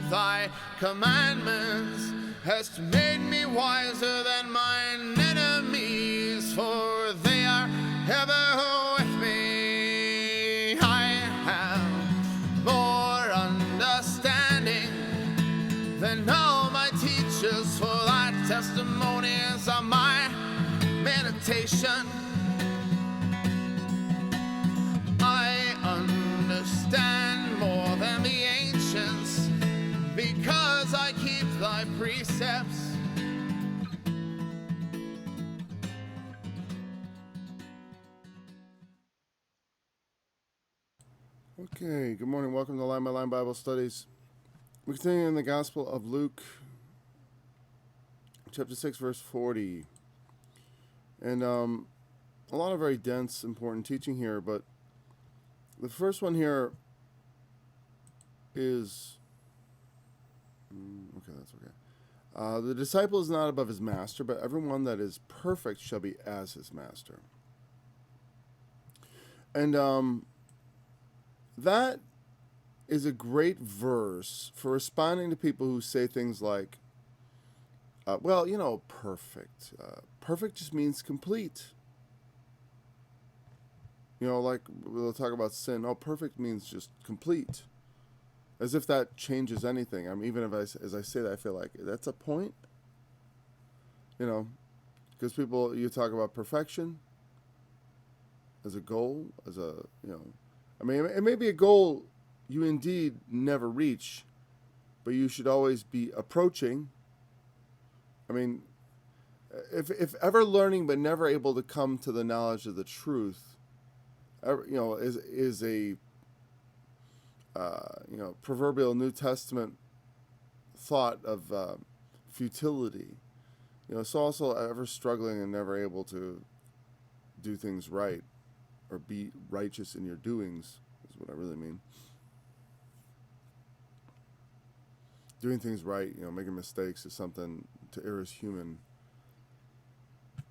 thy commandments hast made me wiser than mine enemies, for they are ever with me. I have more understanding than all my teachers, for thy testimonies are my meditation. I understand more than the ancients, because I keep thy precepts. Okay, good morning. Welcome to Line by Line Bible Studies. We're continuing in the Gospel of Luke, chapter 6, verse 40. And a lot of very dense, important teaching here, but the first one here is... okay, that's okay. The disciple is not above his master, but everyone that is perfect shall be as his master. And that is a great verse for responding to people who say things like, well, you know, perfect. Perfect just means complete. You know, like we'll talk about sin. Oh, perfect means just complete. As if that changes anything. I mean, even if as I say that, I feel like that's a point. You know, because you talk about perfection as a goal, as a, you know, I mean, it may be a goal you indeed never reach, but you should always be approaching. I mean, if ever learning but never able to come to the knowledge of the truth, you know, is a you know, proverbial New Testament thought of futility. You know, so also ever struggling and never able to do things right or be righteous in your doings is what I really mean. Doing things right, you know, making mistakes is something to err is human,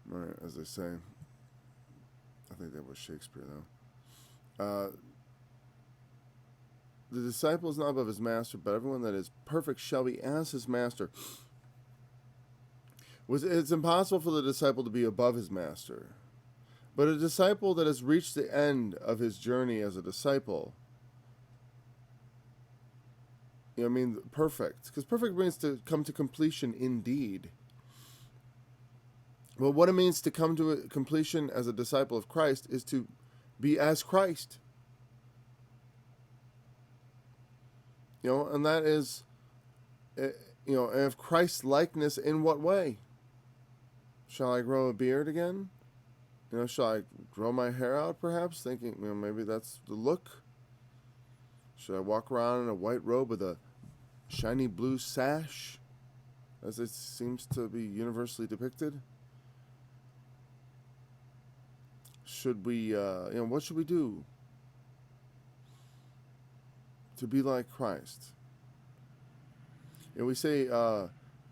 right, as they say. I think that was Shakespeare, though. The disciple is not above his master, but everyone that is perfect shall be as his master. It's impossible for the disciple to be above his master. But a disciple that has reached the end of his journey as a disciple, you know, I mean, perfect. Because perfect means to come to completion indeed. Well, what it means to come to a completion as a disciple of Christ is to be as Christ. You know, and that is, you know, of Christ's likeness in what way? Shall I grow a beard again? You know, shall I grow my hair out perhaps? Thinking, you know, maybe that's the look. Should I walk around in a white robe with a shiny blue sash, as it seems to be universally depicted? Should we, you know, what should we do to be like Christ? And we say,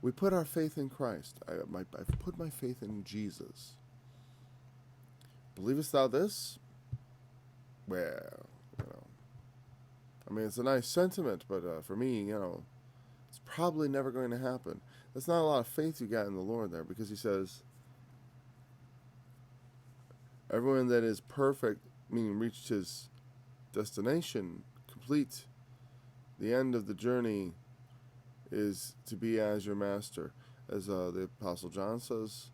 we put our faith in Christ. I've put my faith in Jesus. Believest thou this? Well, you know, I mean, it's a nice sentiment, but for me, you know, it's probably never going to happen. That's not a lot of faith you got in the Lord there, because he says, everyone that is perfect, meaning reached his destination, complete, the end of the journey is to be as your master. As the Apostle John says,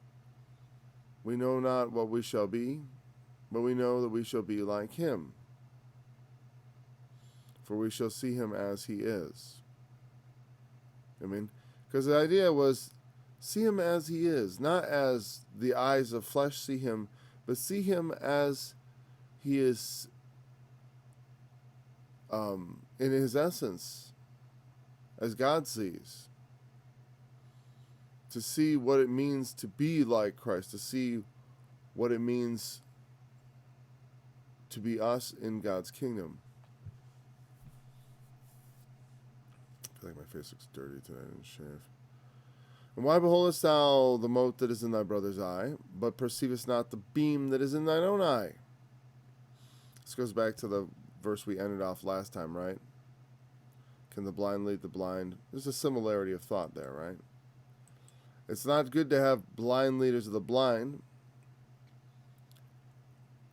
we know not what we shall be, but we know that we shall be like him, for we shall see him as he is. I mean, because the idea was, see him as he is, not as the eyes of flesh see him, but see him as he is in his essence, as God sees. To see what it means to be like Christ, to see what it means to be us in God's kingdom. I feel like my face looks dirty today, I didn't shave. And why beholdest thou the mote that is in thy brother's eye, but perceivest not the beam that is in thine own eye? This goes back to the verse we ended off last time, right? Can the blind lead the blind? There's a similarity of thought there, right? It's not good to have blind leaders of the blind.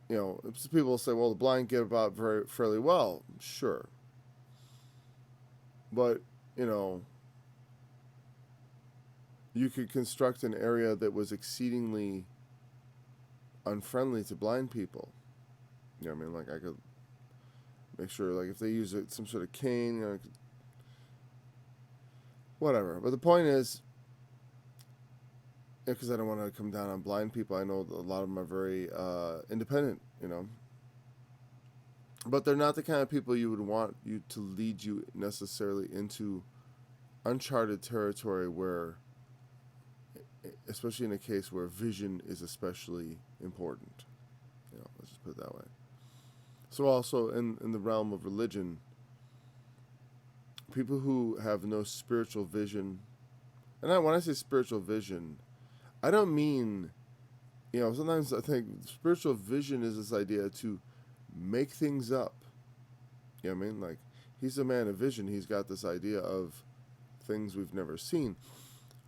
You know, people will say, well, the blind get about fairly well. Sure. But, you know, you could construct an area that was exceedingly unfriendly to blind people. You know what I mean? Like, I could make sure, like, if they use some sort of cane, you know, whatever. But the point is, because I don't want to come down on blind people. I know a lot of them are very independent, you know. But they're not the kind of people you would want you to lead you necessarily into uncharted territory where, especially in a case where vision is especially important. You know, let's just put it that way. So also in the realm of religion, people who have no spiritual vision, and when I say spiritual vision, I don't mean, you know, sometimes I think spiritual vision is this idea to make things up. You know what I mean? Like, he's a man of vision. He's got this idea of things we've never seen.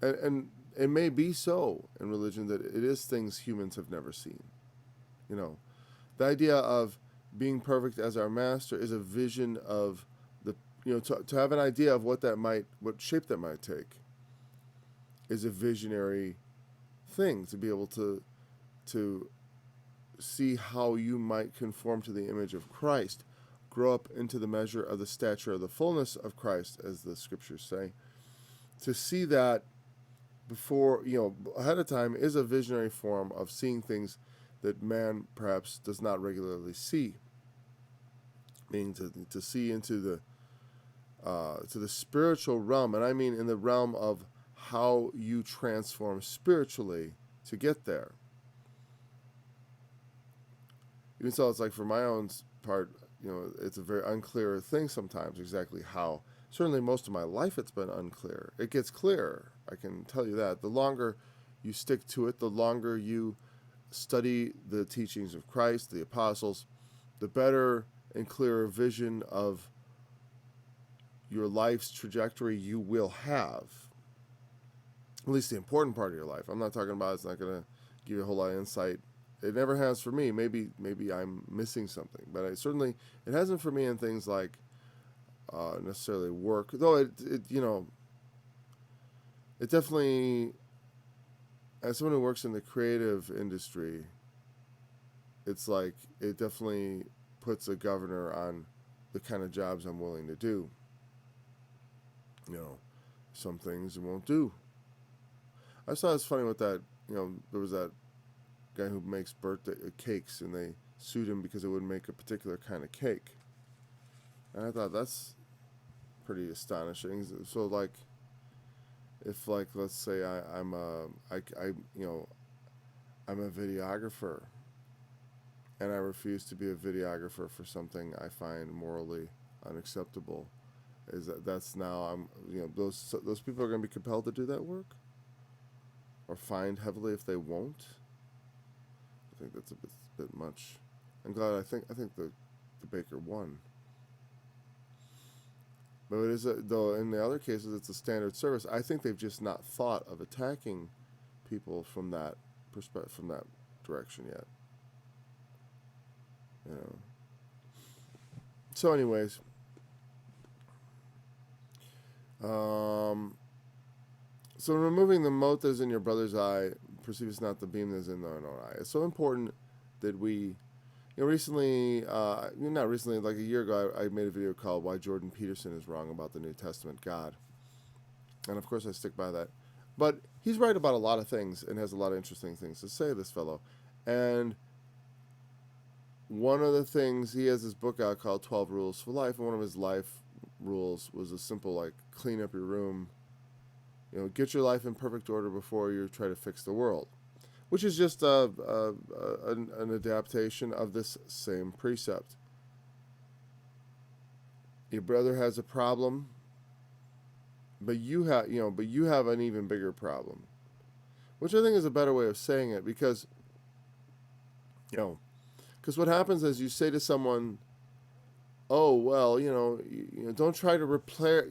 And it may be so in religion that it is things humans have never seen. You know, the idea of being perfect as our master is a vision of the, you know, to have an idea of what shape that might take is a visionary thing, to be able to see how you might conform to the image of Christ, grow up into the measure of the stature of the fullness of Christ, as the scriptures say. To see that before, you know, ahead of time is a visionary form of seeing things that man perhaps does not regularly see. Meaning to see into the spiritual realm, and I mean in the realm of how you transform spiritually to get there. Even so, it's like for my own part, you know, it's a very unclear thing sometimes exactly how. Certainly most of my life it's been unclear. It gets clearer, I can tell you that. The longer you stick to it, the longer you study the teachings of Christ, the apostles, the better and clearer vision of your life's trajectory you will have. At least the important part of your life. I'm not talking about it's not going to give you a whole lot of insight. It never has for me. Maybe I'm missing something, but it hasn't for me in things like necessarily work. Though it you know, it definitely, as someone who works in the creative industry, it's like it definitely puts a governor on the kind of jobs I'm willing to do. You know, some things it won't do. I saw it's funny with that, you know, there was that guy who makes birthday cakes, and they sued him because it wouldn't make a particular kind of cake. And I thought that's pretty astonishing. So like, if like let's say I'm a videographer, and I refuse to be a videographer for something I find morally unacceptable, that's now those people are going to be compelled to do that work, or fined heavily if they won't. I think that's a bit much. I'm glad. I think the baker won. But it is though in the other cases it's a standard service. I think they've just not thought of attacking people from that perspective, from that direction yet. You know. So, anyways, so removing the mote that is in your brother's eye, perceivest not the beam that is in thine own eye. It's so important that we, recently, not recently, like a year ago, I made a video called Why Jordan Peterson is Wrong About the New Testament God. And of course I stick by that. But he's right about a lot of things and has a lot of interesting things to say, this fellow. And one of the things, he has this book out called 12 Rules for Life, and one of his life rules was a simple, like, clean up your room. Get your life in perfect order before you try to fix the world, which is just an adaptation of this same precept. Your brother has a problem, but you have an even bigger problem, which I think is a better way of saying it, because what happens is you say to someone, oh, well, don't try to repair,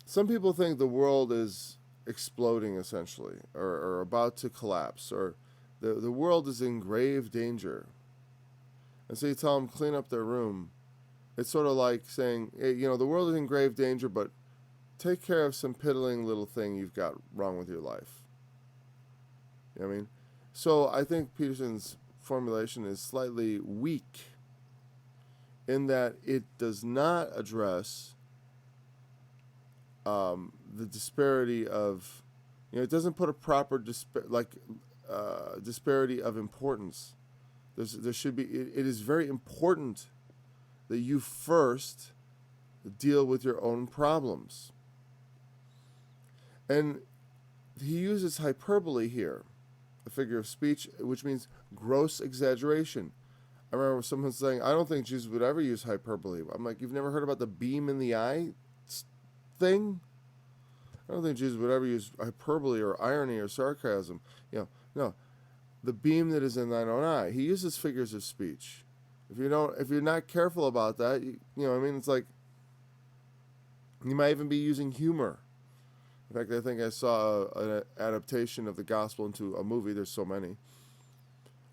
some people think the world is exploding essentially, or about to collapse, or the world is in grave danger. And so you tell them clean up their room. It's sort of like saying, hey, the world is in grave danger, but take care of some piddling little thing you've got wrong with your life. You know what I mean? So I think Peterson's formulation is slightly weak in that it does not address the disparity of, it doesn't put a proper disparity of importance. There should be. It is very important that you first deal with your own problems. And he uses hyperbole here, a figure of speech, which means gross exaggeration. I remember someone saying, I don't think Jesus would ever use hyperbole. I'm like, you've never heard about the beam in the eye thing? I don't think Jesus would ever use hyperbole or irony or sarcasm. No. The beam that is in thine own eye. He uses figures of speech. If you're not careful about that, it's like you might even be using humor. In fact, I think I saw an adaptation of the gospel into a movie. There's so many,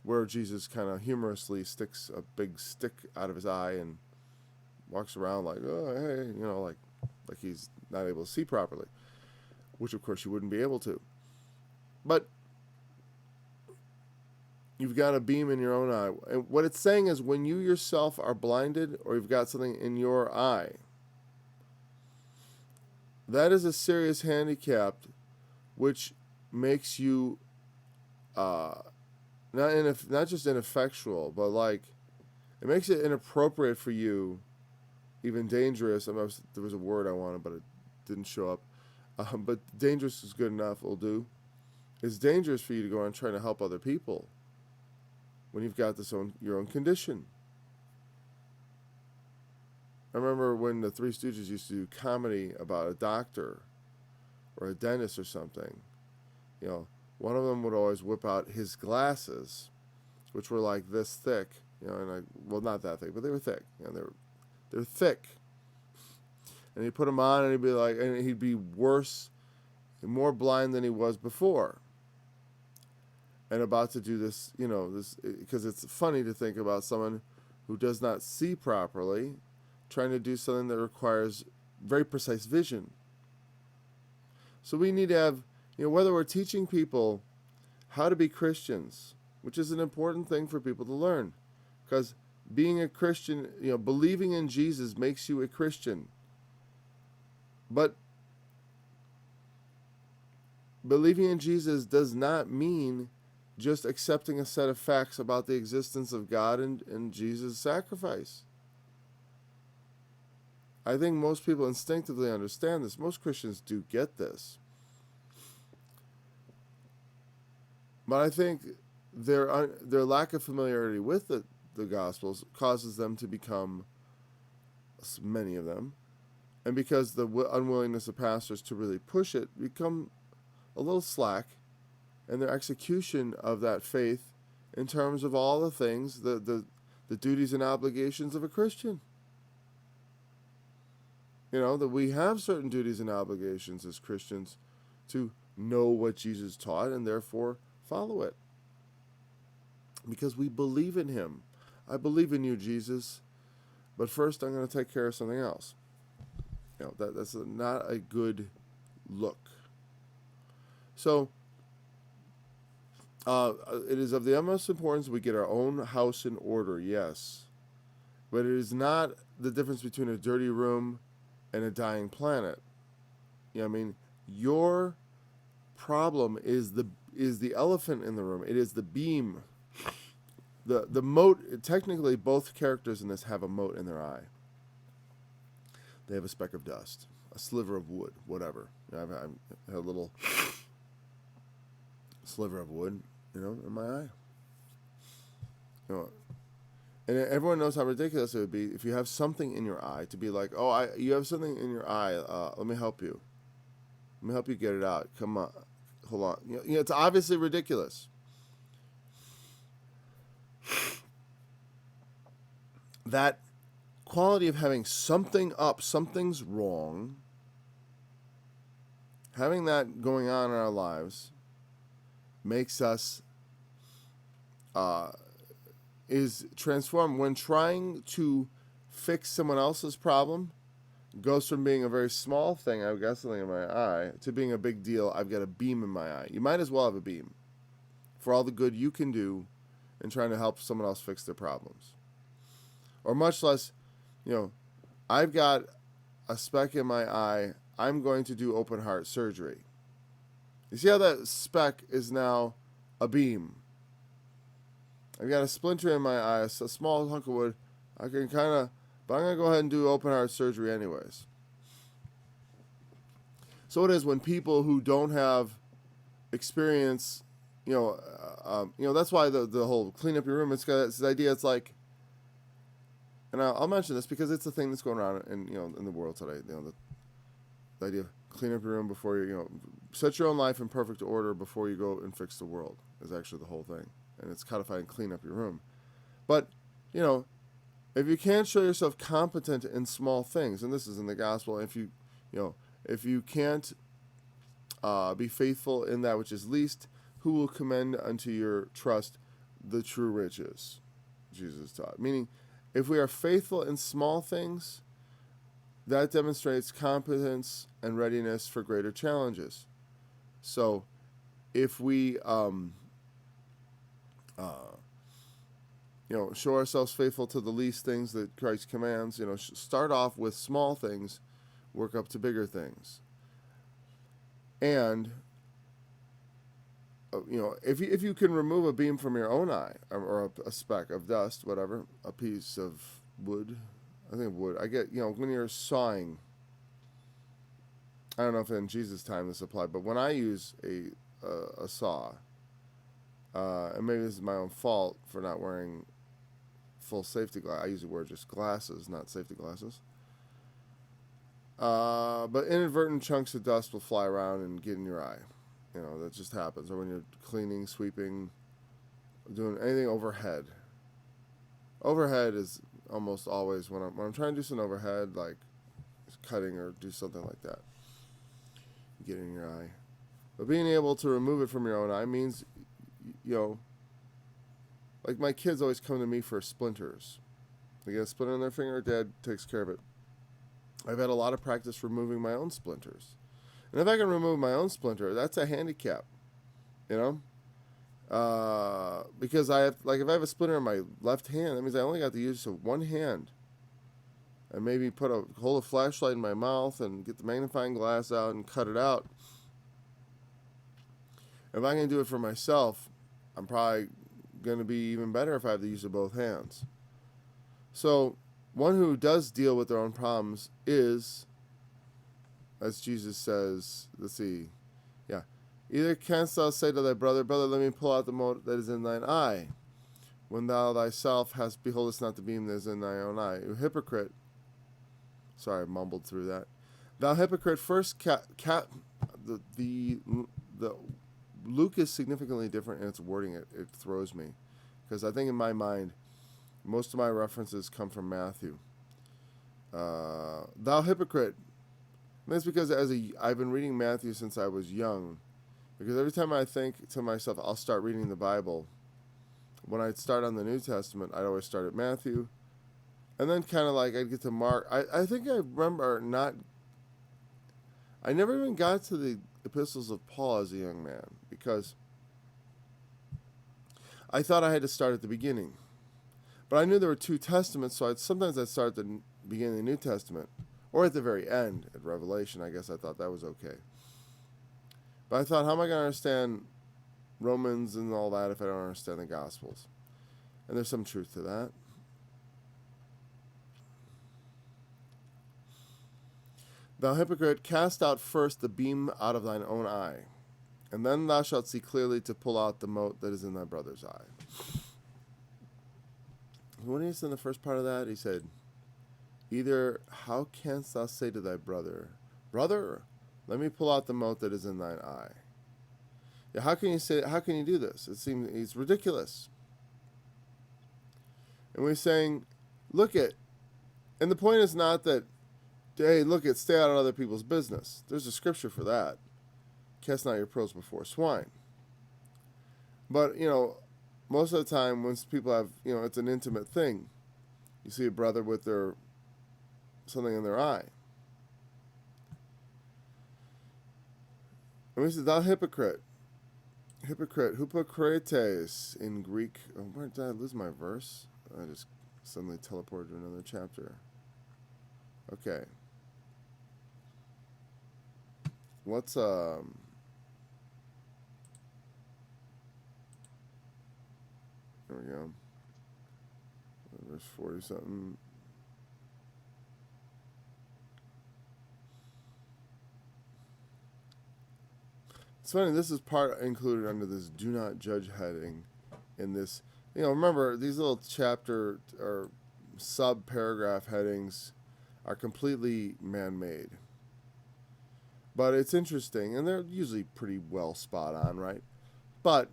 where Jesus kind of humorously sticks a big stick out of his eye and walks around like, oh, hey, like he's not able to see properly, which of course you wouldn't be able to. But you've got a beam in your own eye. And what it's saying is when you yourself are blinded or you've got something in your eye, that is a serious handicap which makes you not just ineffectual, but like it makes it inappropriate for you, even dangerous. There was a word I wanted, but it didn't show up. But dangerous is good enough, will do. It's dangerous for you to go around trying to help other people when you've got your own condition. I remember when the Three Stooges used to do comedy about a doctor or a dentist or something. One of them would always whip out his glasses, which were like this thick. Not that thick, but they were thick. They're thick. And he'd put them on, and he'd be worse, more blind than he was before. And about to do this, because it's funny to think about someone who does not see properly trying to do something that requires very precise vision. So we need to have, whether we're teaching people how to be Christians, which is an important thing for people to learn, because being a Christian, believing in Jesus makes you a Christian. But believing in Jesus does not mean just accepting a set of facts about the existence of God and Jesus' sacrifice. I think most people instinctively understand this. Most Christians do get this. But I think their lack of familiarity with the Gospels causes them to become, many of them, and because the unwillingness of pastors to really push it, become a little slack in their execution of that faith in terms of all the things, the duties and obligations of a Christian. That we have certain duties and obligations as Christians to know what Jesus taught and therefore follow it. Because we believe in him. I believe in you, Jesus, but first I'm going to take care of something else. That's not a good look. So, it is of the utmost importance we get our own house in order, yes. But it is not the difference between a dirty room and a dying planet. Your problem is the elephant in the room. It is the beam. The mote, technically both characters in this have a mote in their eye. They have a speck of dust, a sliver of wood, whatever. I have a little sliver of wood, in my eye. And everyone knows how ridiculous it would be if you have something in your eye to be like, oh, you have something in your eye. Let me help you. Let me help you get it out. Come on. Hold on. It's obviously ridiculous. That quality of having something up, something's wrong, having that going on in our lives makes us, is transformed when trying to fix someone else's problem. Goes from being a very small thing, I've got something in my eye, to being a big deal, I've got a beam in my eye. You might as well have a beam for all the good you can do in trying to help someone else fix their problems. Or much less, I've got a speck in my eye, I'm going to do open heart surgery. You see how that speck is now a beam? I've got a splinter in my eye, a small hunk of wood, I can but I'm going to go ahead and do open heart surgery anyways. So it is when people who don't have experience, that's why the whole clean up your room, it's got this idea, it's like, and I'll mention this because it's a thing that's going around in the world today, the idea of clean up your room before set your own life in perfect order before you go and fix the world is actually the whole thing. And it's codified and clean up your room. But, if you can't show yourself competent in small things, and this is in the gospel, if you can't be faithful in that which is least, who will commend unto your trust the true riches? Jesus taught. Meaning, if we are faithful in small things, that demonstrates competence and readiness for greater challenges. So, if we show ourselves faithful to the least things that Christ commands, start off with small things, work up to bigger things. And, if you can remove a beam from your own eye, or a speck of dust, whatever, a piece of wood, I think wood, I get, when you're sawing, I don't know if in Jesus' time this applied, but when I use a saw, and maybe this is my own fault for not wearing full safety glasses. I usually wear just glasses, not safety glasses. But inadvertent chunks of dust will fly around and get in your eye. That just happens. Or when you're cleaning, sweeping, doing anything overhead. Overhead is almost always when I'm trying to do some overhead, like cutting or do something like that. Get in your eye. But being able to remove it from your own eye means, like my kids always come to me for splinters. They get a splinter in their finger, Dad takes care of it. I've had a lot of practice removing my own splinters. And if I can remove my own splinter, that's a handicap, because I have, if I have a splinter in my left hand, that means I only got the use of one hand. And maybe hold a flashlight in my mouth and get the magnifying glass out and cut it out. If I can do it for myself, I'm probably going to be even better if I have the use of both hands. So, one who does deal with their own problems is, as Jesus says, let's see, either canst thou say to thy brother, brother, let me pull out the mote that is in thine eye, when thou thyself beholdest not the beam that is in thy own eye. You hypocrite. Sorry, I mumbled through that. Thou hypocrite, first the Luke is significantly different in its wording. It throws me, because I think in my mind, most of my references come from Matthew. Thou hypocrite. And that's because I've been reading Matthew since I was young. Because every time I think to myself, I'll start reading the Bible, when I'd start on the New Testament, I'd always start at Matthew. And then kind of I'd get to Mark. I think I remember I never even got to the epistles of Paul as a young man, because I thought I had to start at the beginning. But I knew there were two testaments, so sometimes I'd start at the beginning of the New Testament, or at the very end, at Revelation. I guess I thought that was okay. But I thought, how am I going to understand Romans and all that if I don't understand the Gospels? And there's some truth to that. Thou hypocrite, cast out first the beam out of thine own eye, and then thou shalt see clearly to pull out the mote that is in thy brother's eye. What is in the first part of that? He said, either how canst thou say to thy brother, brother, let me pull out the mote that is in thine eye? Yeah, how can you do this? It seems it's ridiculous. And we're saying, look at, And the point is not that, hey, look, stay out of other people's business. There's a scripture for that. Cast not your pearls before swine. But, most of the time when people have, it's an intimate thing. You see a brother with something in their eye. And we say, thou hypocrite. Hypocrite, hypocrites in Greek. Oh, where did I lose my verse? I just suddenly teleported to another chapter. Okay. Let's, there we go. Verse 40 something. It's funny, this is part included under this do not judge heading in this. Remember, these little chapter or sub-paragraph headings are completely man-made. But it's interesting, and they're usually pretty well spot on, right? But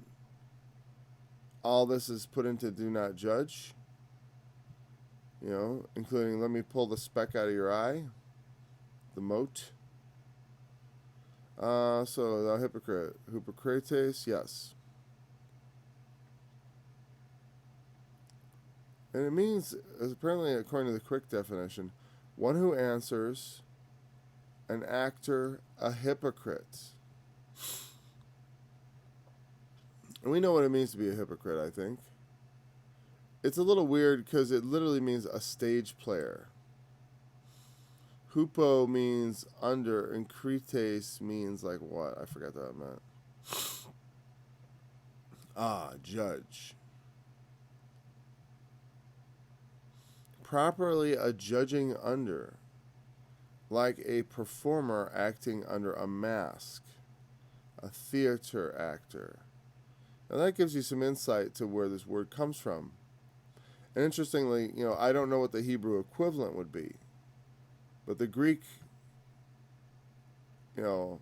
all this is put into do not judge, including let me pull the speck out of your eye, the mote. So the hypocrite, hypocrites, yes. And it means, apparently according to the quick definition, one who answers, an actor, a hypocrite. And we know what it means to be a hypocrite, I think. It's a little weird because it literally means a stage player. Hupo means under, and krites means like what? I forgot what that meant. Judge. Properly a judging under, like a performer acting under a mask, a theater actor. Now that gives you some insight to where this word comes from. And interestingly, I don't know what the Hebrew equivalent would be. But the Greek, I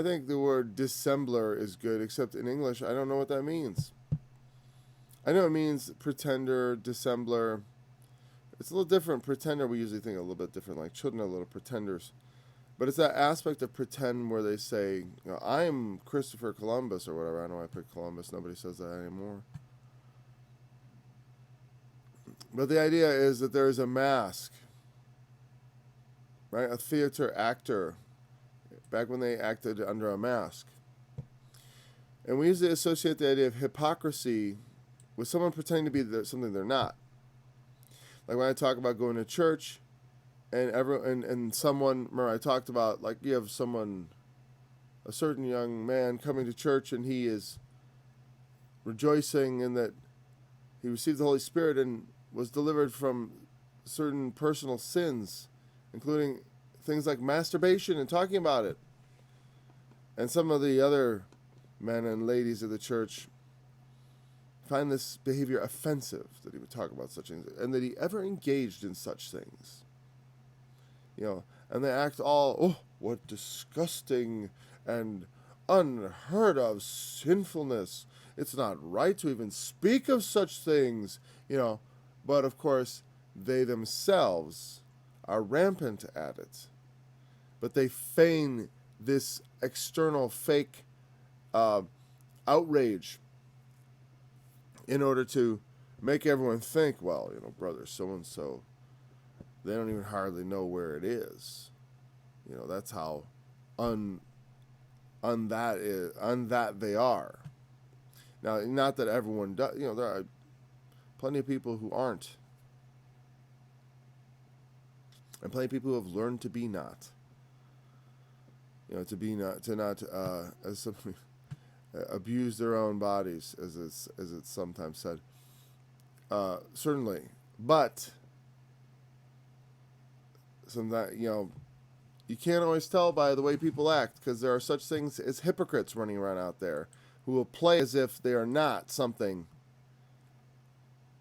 think the word dissembler is good, except in English, I don't know what that means. I know it means pretender, dissembler. It's a little different. Pretender, we usually think a little bit different, like children are little pretenders. But it's that aspect of pretend where they say, I'm Christopher Columbus or whatever. I know I picked Columbus. Nobody says that anymore. But the idea is that there is a mask. Right? A theater actor, back when they acted under a mask. And we usually associate the idea of hypocrisy with someone pretending to be something they're not. Like when I talk about going to church, and someone, remember I talked about, like you have someone, a certain young man coming to church and he is rejoicing in that he received the Holy Spirit and was delivered from certain personal sins, including things like masturbation and talking about it. And some of the other men and ladies of the church find this behavior offensive, that he would talk about such things, and that he ever engaged in such things. And they act all, what disgusting and unheard of sinfulness. It's not right to even speak of such things, But of course, they themselves are rampant at it. But they feign this external fake outrage in order to make everyone think, well, brother so-and-so, they don't even hardly know where it is. That's how that they are. Now, not that everyone does, there are plenty of people who aren't. And plenty of people who have learned to be not. To not as something, abuse their own bodies, as it's sometimes said. Certainly, but sometimes you can't always tell by the way people act, because there are such things as hypocrites running around out there who will play as if they are not something.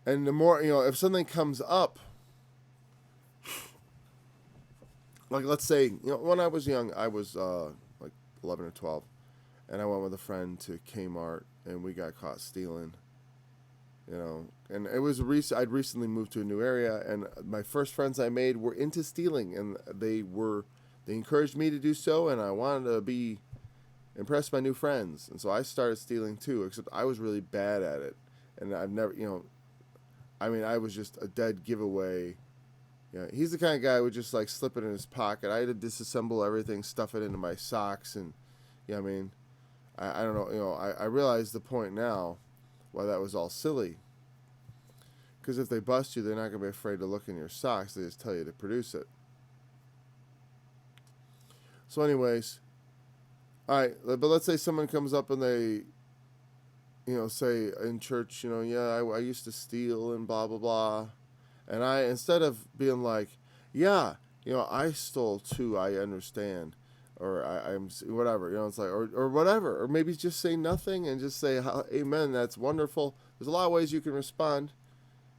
And the more if something comes up. Like, let's say, when I was young, I was like 11 or 12, and I went with a friend to Kmart, and we got caught stealing. And it was I'd recently moved to a new area, and my first friends I made were into stealing, and they encouraged me to do so, and I wanted to be impressed by new friends, and so I started stealing too, except I was really bad at it, and I've never, I was just a dead giveaway. Yeah, he's the kind of guy who would just like slip it in his pocket. I had to disassemble everything, stuff it into my socks, and I don't know, I realize the point now why that was all silly. Because if they bust you, they're not going to be afraid to look in your socks. They just tell you to produce it. So anyways, all right, but let's say someone comes up and they, say in church, I used to steal and blah, blah, blah. And instead of being like, yeah, I stole too, I understand. Or I'm whatever, it's like, or whatever. Or maybe just say nothing and just say, amen, that's wonderful. There's a lot of ways you can respond.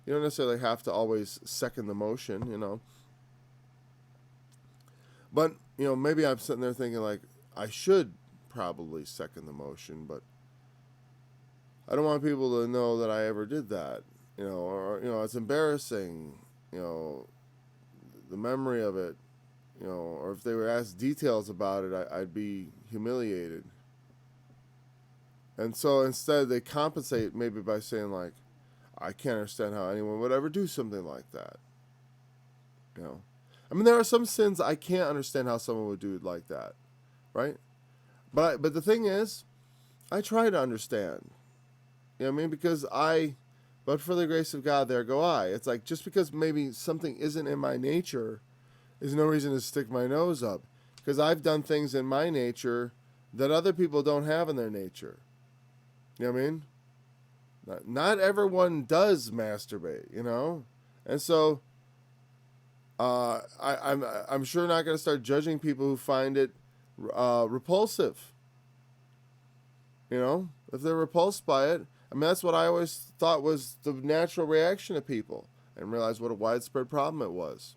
You don't necessarily have to always second the motion, But, maybe I'm sitting there thinking like, I should probably second the motion, but I don't want people to know that I ever did that, or, it's embarrassing, the memory of it, or if they were asked details about it, I'd be humiliated. And so instead they compensate maybe by saying like, I can't understand how anyone would ever do something like that. There are some sins I can't understand how someone would do it like that, right? But the thing is, I try to understand. Because but for the grace of God, there go I. It's like, just because maybe something isn't in my nature is no reason to stick my nose up. Because I've done things in my nature that other people don't have in their nature. You know what I mean? Not everyone does masturbate, And so I'm sure not going to start judging people who find it repulsive. If they're repulsed by it, that's what I always thought was the natural reaction of people, and realized what a widespread problem it was.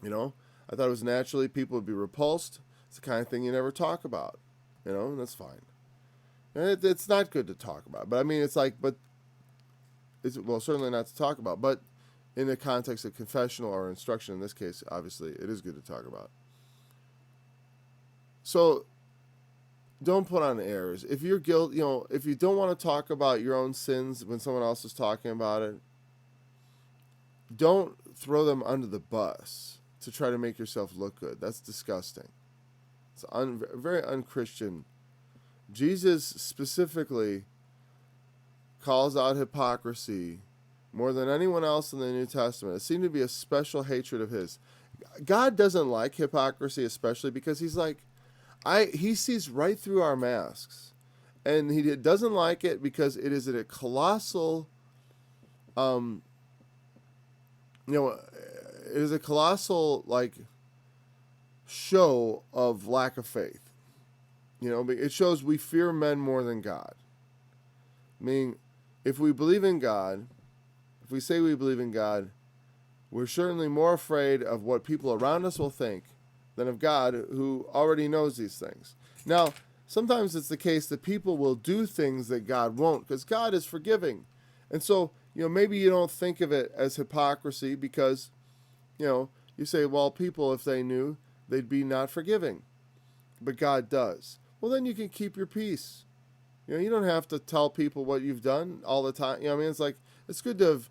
I thought it was naturally people would be repulsed. It's the kind of thing you never talk about, and that's fine. And it's not good to talk about, but it's like, certainly not to talk about, but in the context of confessional or instruction, in this case, obviously, it is good to talk about. So, don't put on airs. If you're guilty, if you don't want to talk about your own sins when someone else is talking about it, don't throw them under the bus to try to make yourself look good. That's disgusting. It's very unchristian. Jesus specifically calls out hypocrisy more than anyone else in the New Testament. It seemed to be a special hatred of his. God doesn't like hypocrisy, especially because he's like, he sees right through our masks. And he doesn't like it because it is a colossal, it is a colossal, show of lack of faith. It shows we fear men more than God. Meaning, if we believe in God, if we say we believe in God, we're certainly more afraid of what people around us will think than of God, who already knows these things. Now, sometimes it's the case that people will do things that God won't, because God is forgiving. And so, maybe you don't think of it as hypocrisy because, you say, well, people, if they knew, they'd be not forgiving. But God does. Well, then you can keep your peace. You don't have to tell people what you've done all the time. It's like, it's good to have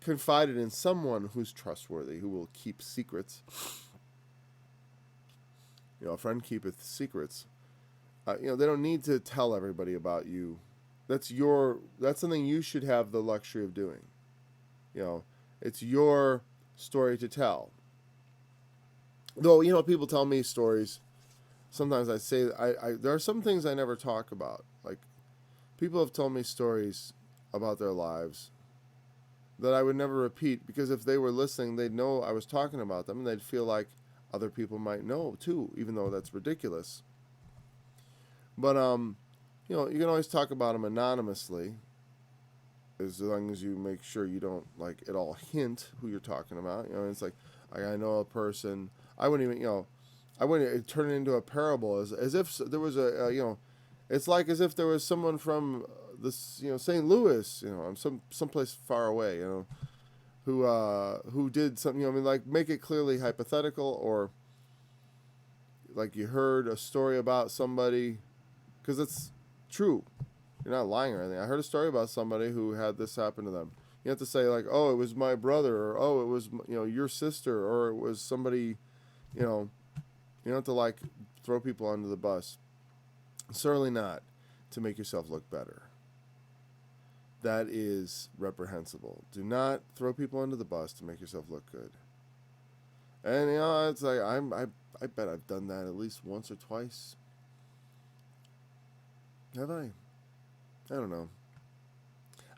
confided in someone who's trustworthy, who will keep secrets. A friend keepeth secrets. They don't need to tell everybody about you. That's something you should have the luxury of doing. It's your story to tell. Though, people tell me stories. Sometimes I say, there are some things I never talk about. Like, people have told me stories about their lives that I would never repeat, because if they were listening, they'd know I was talking about them, and they'd feel like other people might know too, even though that's ridiculous. But, you can always talk about them anonymously, as long as you make sure you don't, at all hint who you're talking about. It's like, I know a person, I wouldn't even, I wouldn't turn it into a parable as if there was it's like as if there was someone from this, St. Louis, someplace far away, who did something, like make it clearly hypothetical, or like you heard a story about somebody, because it's true. You're not lying or anything. I heard a story about somebody who had this happen to them. You have to say like, oh, it was my brother, or oh, it was your sister, or it was somebody, you don't have to like throw people under the bus. Certainly not to make yourself look better. That is reprehensible. Do not throw people under the bus to make yourself look good. And it's like I bet I've done that at least once or twice. Have I? I don't know.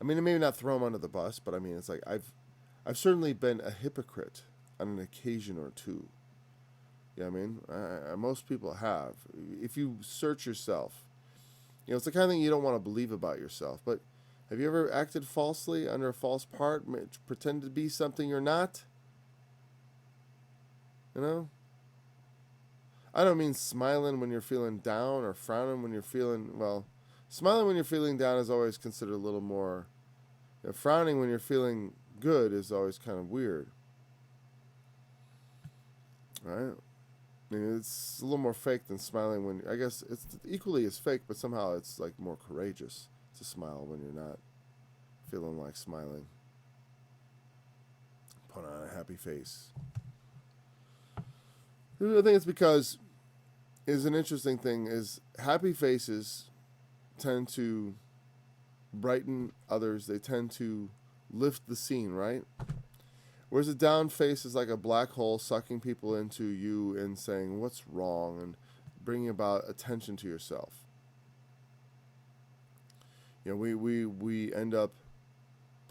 I mean, maybe not throw them under the bus, but I mean, it's like I've certainly been a hypocrite on an occasion or two. Yeah, I mean, most people have. If you search yourself, it's the kind of thing you don't want to believe about yourself. But have you ever acted falsely under a false part, pretend to be something you're not? I don't mean smiling when you're feeling down or frowning when you're feeling, smiling when you're feeling down is always considered a little more, frowning when you're feeling good is always kind of weird. Right? I mean, it's a little more fake than smiling when, I guess it's equally as fake, but somehow it's like more courageous to smile when you're not feeling like smiling. Put on a happy face. I think it's because, is an interesting thing, is happy faces tend to brighten others. They tend to lift the scene, right? Whereas a down face is like a black hole sucking people into you and saying what's wrong and bringing about attention to yourself. We end up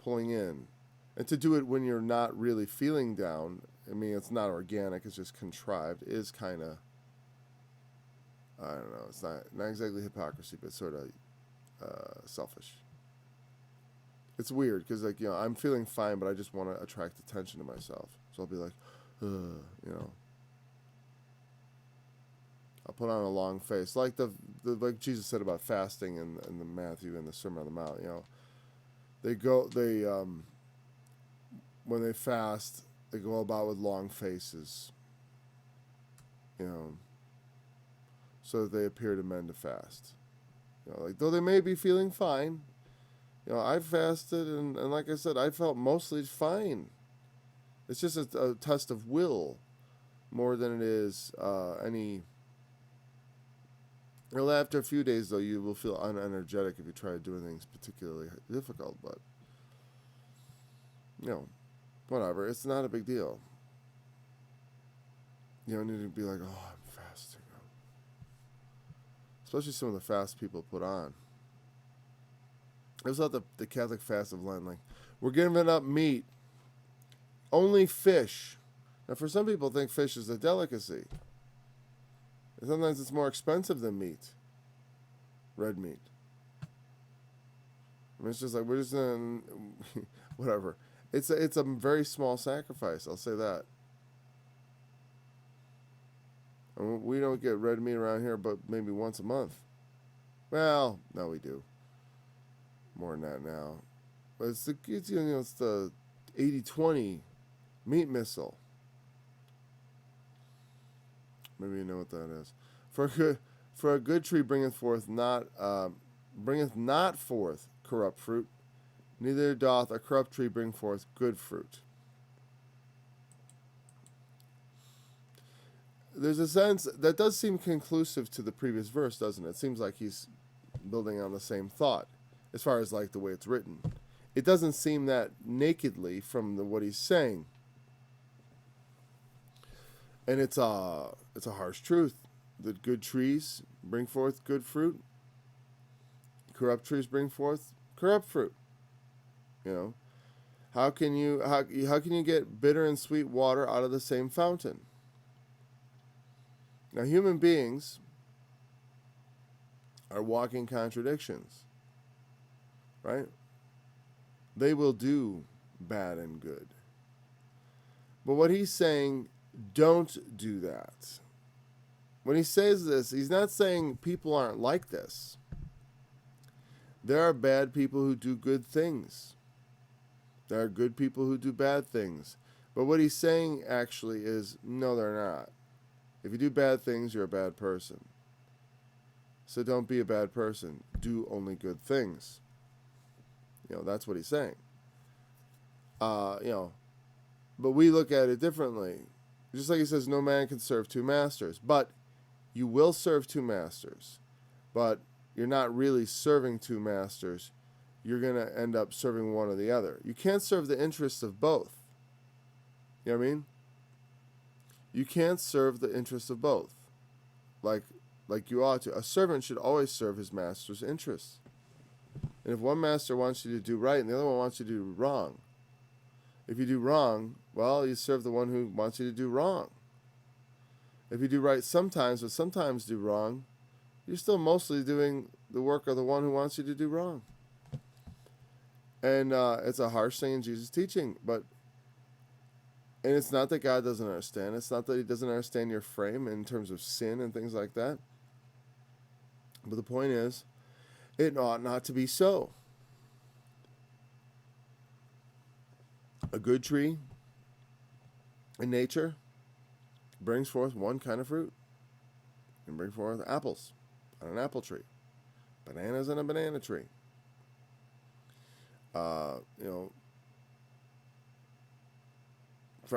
pulling in. And to do it when you're not really feeling down, I mean, it's not organic, it's just contrived, is kind of, I don't know, it's not exactly hypocrisy, but sort of selfish. It's weird because, like, I'm feeling fine, but I just want to attract attention to myself. So I'll be like, I'll put on a long face, like like Jesus said about fasting in the Matthew and the Sermon on the Mount. When they fast, they go about with long faces, so that they appear to men to fast. Like though they may be feeling fine. I fasted, and like I said, I felt mostly fine. It's just a test of will more than it is any... Well, after a few days, though, you will feel unenergetic if you try doing things particularly difficult, but, whatever. It's not a big deal. You don't need to be like, oh, I'm fasting. Especially some of the fasts people put on. It was like the Catholic fast of Lent, like, we're giving up meat, only fish. Now, for some people, think fish is a delicacy. And sometimes it's more expensive than meat, red meat. I mean, it's just like, we're just whatever. It's a very small sacrifice, I'll say that. And we don't get red meat around here, but maybe once a month. Well, no, we do. More than that now. But it's the 80-20 meat missile. Maybe you know what that is. For a good tree bringeth not forth corrupt fruit, neither doth a corrupt tree bring forth good fruit. There's a sense that does seem conclusive to the previous verse, doesn't it? It seems like he's building on the same thought, as far as like the way it's written. It doesn't seem that nakedly from what he's saying. And it's a harsh truth that good trees bring forth good fruit. Corrupt trees bring forth corrupt fruit. How can you get bitter and sweet water out of the same fountain? Now, human beings are walking contradictions, right? They will do bad and good. But what he's saying, don't do that. When he says this, he's not saying people aren't like this. There are bad people who do good things. There are good people who do bad things. But what he's saying actually is, no, they're not. If you do bad things, you're a bad person. So don't be a bad person. Do only good things. That's what he's saying. But we look at it differently. Just like he says, no man can serve two masters. But you will serve two masters. But you're not really serving two masters. You're going to end up serving one or the other. You can't serve the interests of both. You know what I mean? You can't serve the interests of both. Like you ought to. A servant should always serve his master's interests. And if one master wants you to do right and the other one wants you to do wrong, if you do wrong, well, you serve the one who wants you to do wrong. If you do right sometimes, but sometimes do wrong, you're still mostly doing the work of the one who wants you to do wrong. And it's a harsh thing in Jesus' teaching, and it's not that God doesn't understand. It's not that he doesn't understand your frame in terms of sin and things like that. But the point is, it ought not to be so. A good tree in nature brings forth one kind of fruit. It can bring forth apples on an apple tree, bananas on a banana tree. For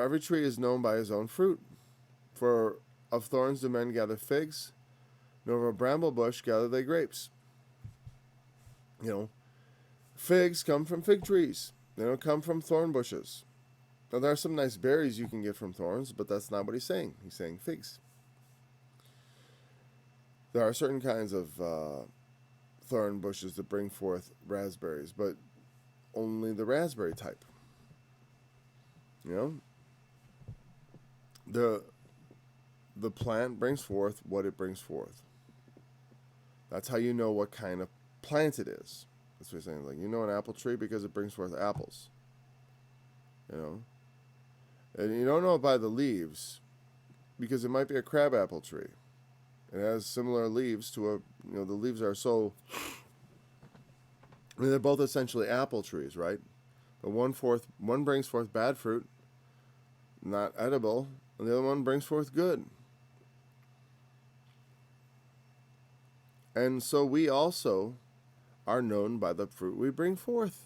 every tree is known by his own fruit. For of thorns do men gather figs, nor of a bramble bush gather they grapes. Figs come from fig trees. They don't come from thorn bushes. Now, there are some nice berries you can get from thorns, but that's not what he's saying. He's saying figs. There are certain kinds of thorn bushes that bring forth raspberries, but only the raspberry type. The plant brings forth what it brings forth. That's how you know what kind of plant it is. That's what he's saying. Like, an apple tree because it brings forth apples. And you don't know it by the leaves because it might be a crabapple tree. It has similar leaves to the leaves are so, they're both essentially apple trees, right? But one brings forth bad fruit, not edible, and the other one brings forth good. And so we also are known by the fruit we bring forth.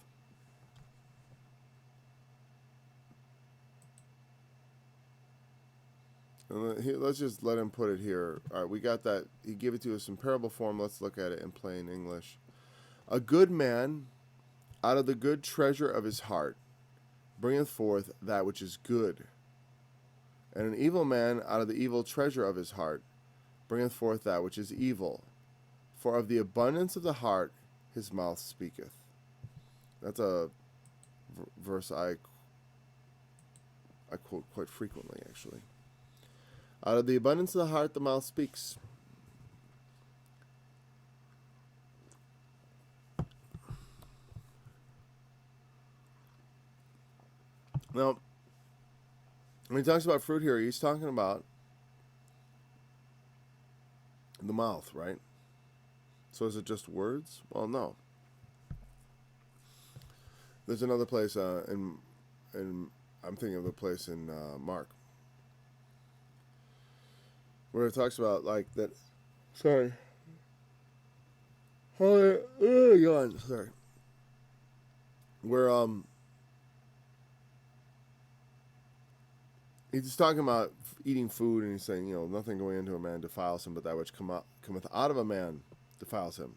And let's just let him put it here. All right, we got that. He gave it to us in parable form. Let's look at it in plain English. A good man, out of the good treasure of his heart, bringeth forth that which is good. And an evil man, out of the evil treasure of his heart, bringeth forth that which is evil. For of the abundance of the heart his mouth speaketh. That's a verse I quote quite frequently, actually. Out of the abundance of the heart the mouth speaks. Now, when he talks about fruit here, he's talking about the mouth, right? So is it just words? Well, no. There's another place in I'm thinking of the place in Mark where it talks about like that. Sorry. Yawn. Sorry. Where he's talking about eating food, and he's saying, nothing going into a man defiles him, but that which cometh out of a man defiles him.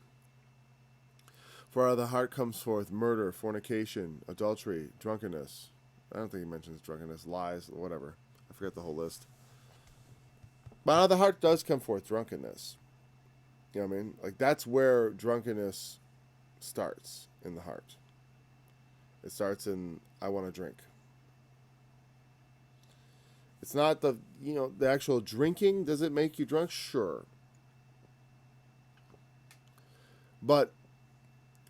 For out of the heart comes forth murder, fornication, adultery, drunkenness. I don't think he mentions drunkenness, lies, whatever. I forget the whole list. But out of the heart does come forth drunkenness. You know what I mean? Like, that's where drunkenness starts, in the heart. It starts in, I want to drink. It's not the actual drinking. Does it make you drunk? Sure. But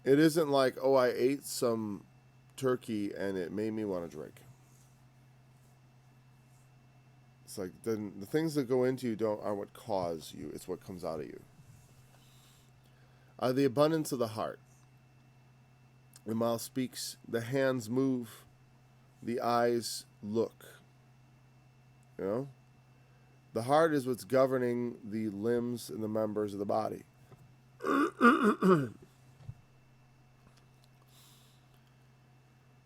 it isn't like, I ate some turkey and it made me want to drink. It's like the things that go into you aren't what cause you. It's what comes out of you. The abundance of the heart. The mouth speaks, the hands move, the eyes look. You know? The heart is what's governing the limbs and the members of the body.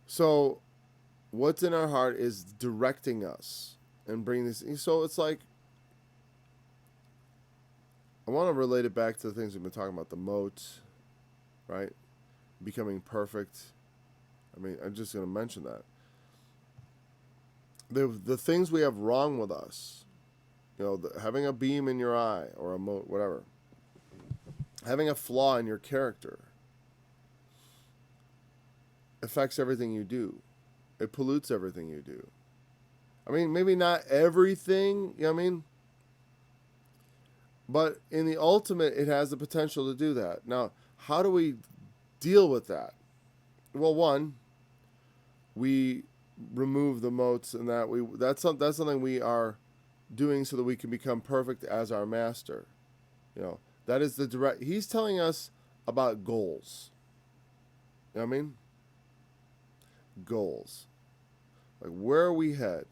So, what's in our heart is directing us and bringing this. So, it's like, I want to relate it back to the things we've been talking about, the mote, right? Becoming perfect. I mean, I'm just going to mention that. The things we have wrong with us, you know, having a beam in your eye or a mote, whatever, having a flaw in your character affects everything you do. It pollutes everything you do. I mean, maybe not everything, you know what I mean? But in the ultimate, it has the potential to do that. Now, how do we deal with that? Well, one, we remove the motes, and that's something we are doing so that we can become perfect as our master. You know, that is the direct. He's telling us about goals. You know what I mean? Goals. Like, where are we head?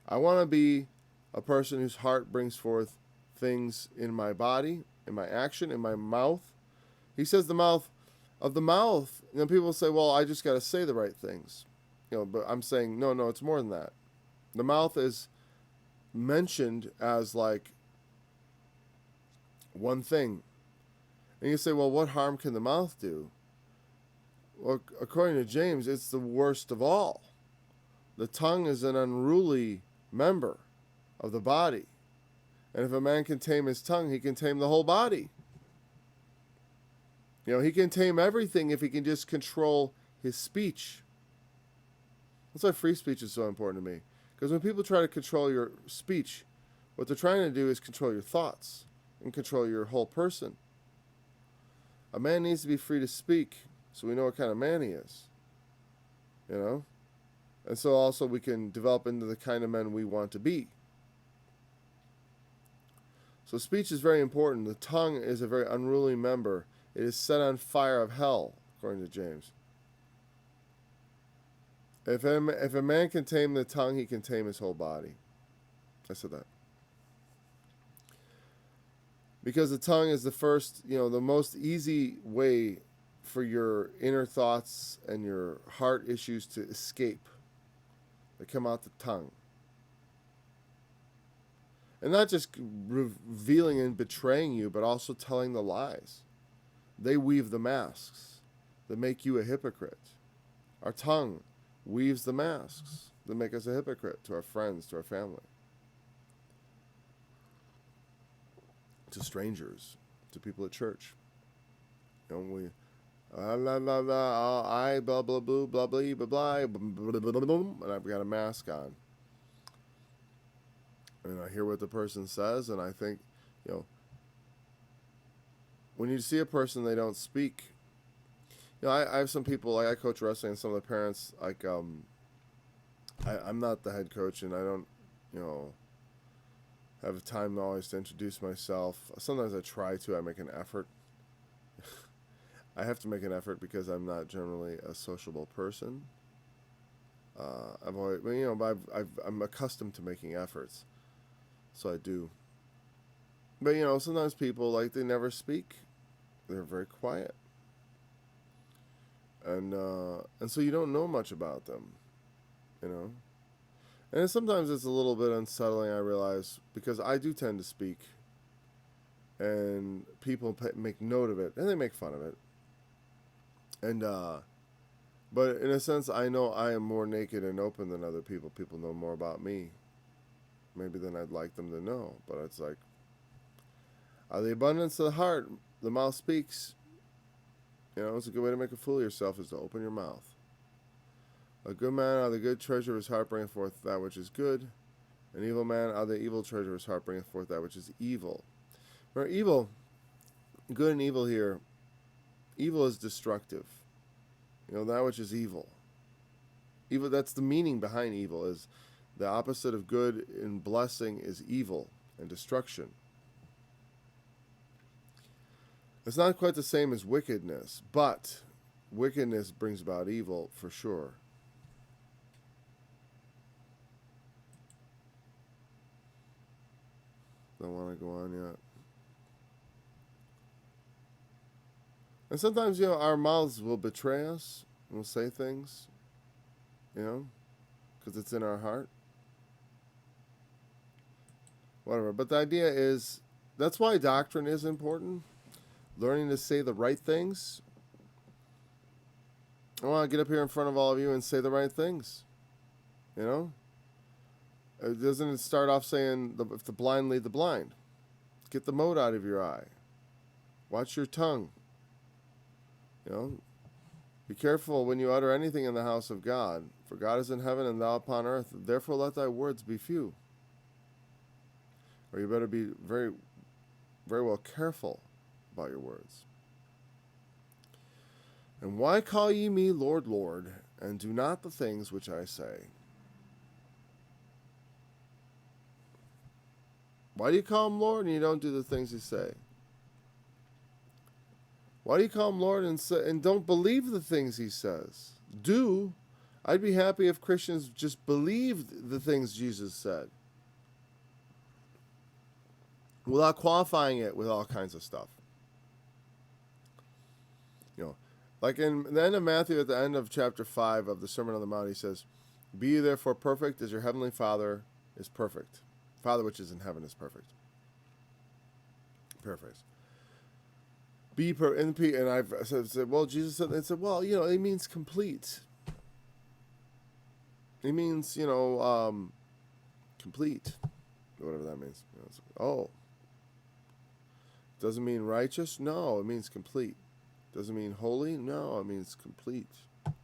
I want to be a person whose heart brings forth things in my body, in my action, in my mouth. He says the mouth, you know, people say, well, I just got to say the right things. You know, but I'm saying, no, it's more than that. The mouth is mentioned as like one thing. And you say, well, what harm can the mouth do? Well, according to James, it's the worst of all. The tongue is an unruly member of the body. And if a man can tame his tongue, he can tame the whole body. You know, he can tame everything if he can just control his speech. That's why free speech is so important to me. Because when people try to control your speech, what they're trying to do is control your thoughts and control your whole person. A man needs to be free to speak so we know what kind of man he is. You know? And so also we can develop into the kind of men we want to be. So speech is very important. The tongue is a very unruly member. It is set on fire of hell, according to James. If a man can tame the tongue, he can tame his whole body. I said that. Because the tongue is the first, you know, the most easy way for your inner thoughts and your heart issues to escape. They come out the tongue. And not just revealing and betraying you, but also telling the lies. They weave the masks that make you a hypocrite. Our tongue weaves the masks that make us a hypocrite to our friends, to our family, to strangers, to people at church. And we, I blah blah blah blah blah blah blah, and I've got a mask on, and I hear what the person says, and I think, you know, when you see a person they don't speak. You know, I have some people, like I coach wrestling, and some of the parents, like, I'm not the head coach, and I don't, you know, have time always to introduce myself. Sometimes I try to, I make an effort. I have to make an effort because I'm not generally a sociable person. I've always, you know, I'm accustomed to making efforts, so I do. But, you know, sometimes people, like, they never speak. They're very quiet. And so you don't know much about them, you know. And sometimes it's a little bit unsettling, I realize, because I do tend to speak. And people make note of it, and they make fun of it. And, but in a sense, I know I am more naked and open than other people. People know more about me, maybe than I'd like them to know. But it's like, out of the abundance of the heart, the mouth speaks. You know, it's a good way to make a fool of yourself is to open your mouth. A good man out of the good treasure of his heart bringeth forth that which is good. An evil man out of the evil treasure of his heart bringeth forth that which is evil. Where evil, good and evil here, evil is destructive. You know, that which is evil. Evil, that's the meaning behind evil, is the opposite of good and blessing is evil and destruction. It's not quite the same as wickedness, but wickedness brings about evil for sure. Don't want to go on yet. And sometimes, our mouths will betray us. We'll say things, because it's in our heart. Whatever. But the idea is, that's why doctrine is important. Learning to say the right things. I want to get up here in front of all of you and say the right things. Doesn't it start off saying, if the blind lead the blind? Get the mote out of your eye. Watch your tongue. Be careful when you utter anything in the house of God. For God is in heaven and thou upon earth. Therefore let thy words be few. Or you better be very, very well careful about your words. And why call ye me Lord, Lord, and do not the things which I say? Why do you call him Lord and you don't do the things you say? Why do you call him Lord and don't believe the things he says? Do. I'd be happy if Christians just believed the things Jesus said, without qualifying it with all kinds of stuff. Like in the end of Matthew, at the end of chapter 5 of the Sermon on the Mount, he says, "Be ye therefore perfect as your heavenly Father is perfect. Father which is in heaven is perfect." Paraphrase. And I've said, well, Jesus said, they said, well, it means complete. It means, complete. Whatever that means. Doesn't mean righteous? No, it means complete. Doesn't mean holy? No, it means complete.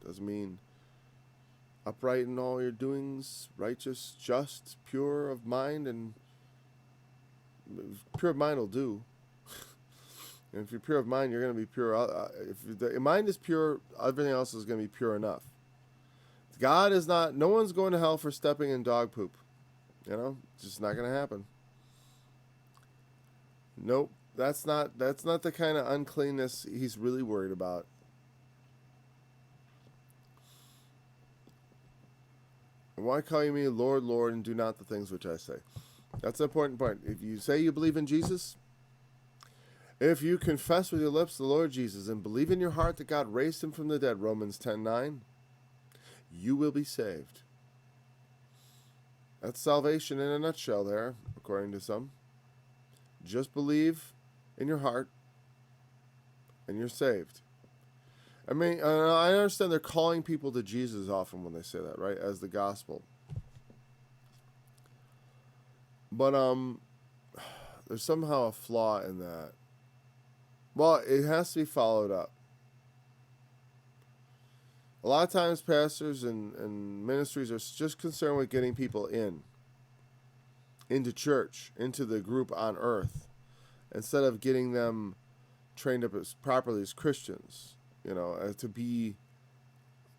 Doesn't mean upright in all your doings, righteous, just, pure of mind, and pure of mind will do. And if you're pure of mind, you're going to be pure. If the mind is pure, everything else is going to be pure enough. God is not, no one's going to hell for stepping in dog poop. It's just not going to happen. Nope. That's not the kind of uncleanness he's really worried about. And why call you me Lord, Lord, and do not the things which I say? That's the important part. If you say you believe in Jesus, if you confess with your lips the Lord Jesus and believe in your heart that God raised him from the dead, Romans 10:9, you will be saved. That's salvation in a nutshell there, according to some. Just believe in your heart and you're saved. I mean, I understand they're calling people to Jesus often when they say that, right? As the gospel. But there's somehow a flaw in that. Well, it has to be followed up. A lot of times pastors and ministries are just concerned with getting people into church, into the group on earth, instead of getting them trained up properly as Christians, to be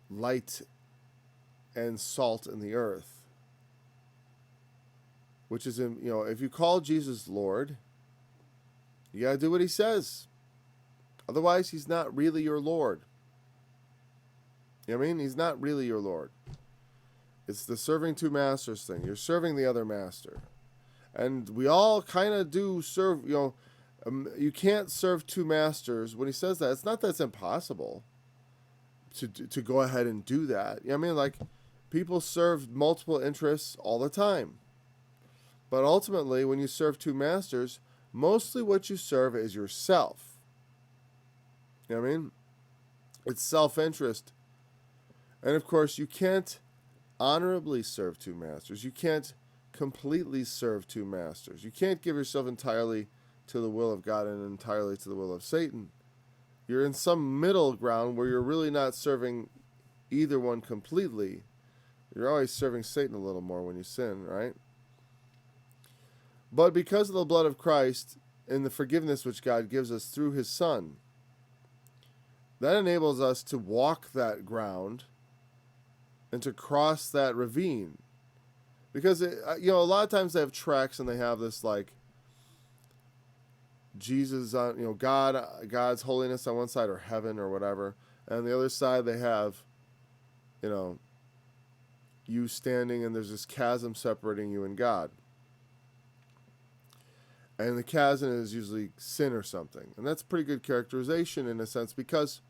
light and salt in the earth. Which is, if you call Jesus Lord, you got to do what he says. Otherwise, he's not really your Lord. He's not really your Lord. It's the serving two masters thing. You're serving the other master. And we all kind of do serve, you can't serve two masters. When he says that, it's not that it's impossible to go ahead and do that. People serve multiple interests all the time. But ultimately, when you serve two masters, mostly what you serve is yourself. It's self-interest. And of course, you can't honorably serve two masters. You can't completely serve two masters. You can't give yourself entirely to the will of God and entirely to the will of Satan. You're in some middle ground where you're really not serving either one completely. You're always serving Satan a little more when you sin, right? But because of the blood of Christ and the forgiveness which God gives us through his Son, that enables us to walk that ground and to cross that ravine. Because, a lot of times they have tracks and they have this, Jesus, God's holiness on one side or heaven or whatever. And on the other side, they have, you know, you standing, and there's this chasm separating you and God. And the chasm is usually sin or something. And that's a pretty good characterization in a sense, because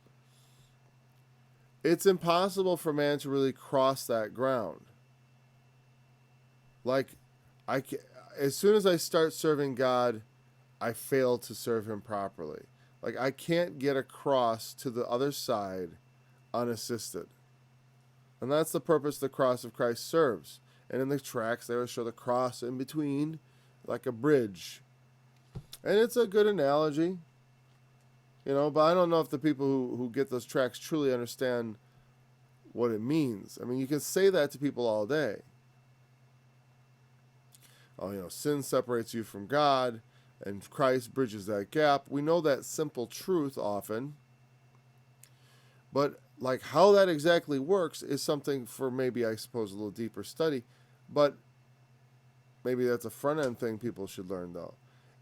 it's impossible for man to really cross that ground. Like, as soon as I start serving God, I fail to serve him properly. Like, I can't get across to the other side unassisted. And that's the purpose the cross of Christ serves. And in the tracks, they would show the cross in between, like a bridge. And it's a good analogy, you know, but I don't know if the people who get those tracks truly understand what it means. I mean, you can say that to people all day. Oh, you know, sin separates you from God, and Christ bridges that gap. We know that simple truth often. But, like, how that exactly works is something for maybe, I suppose, a little deeper study. But maybe that's a front-end thing people should learn, though.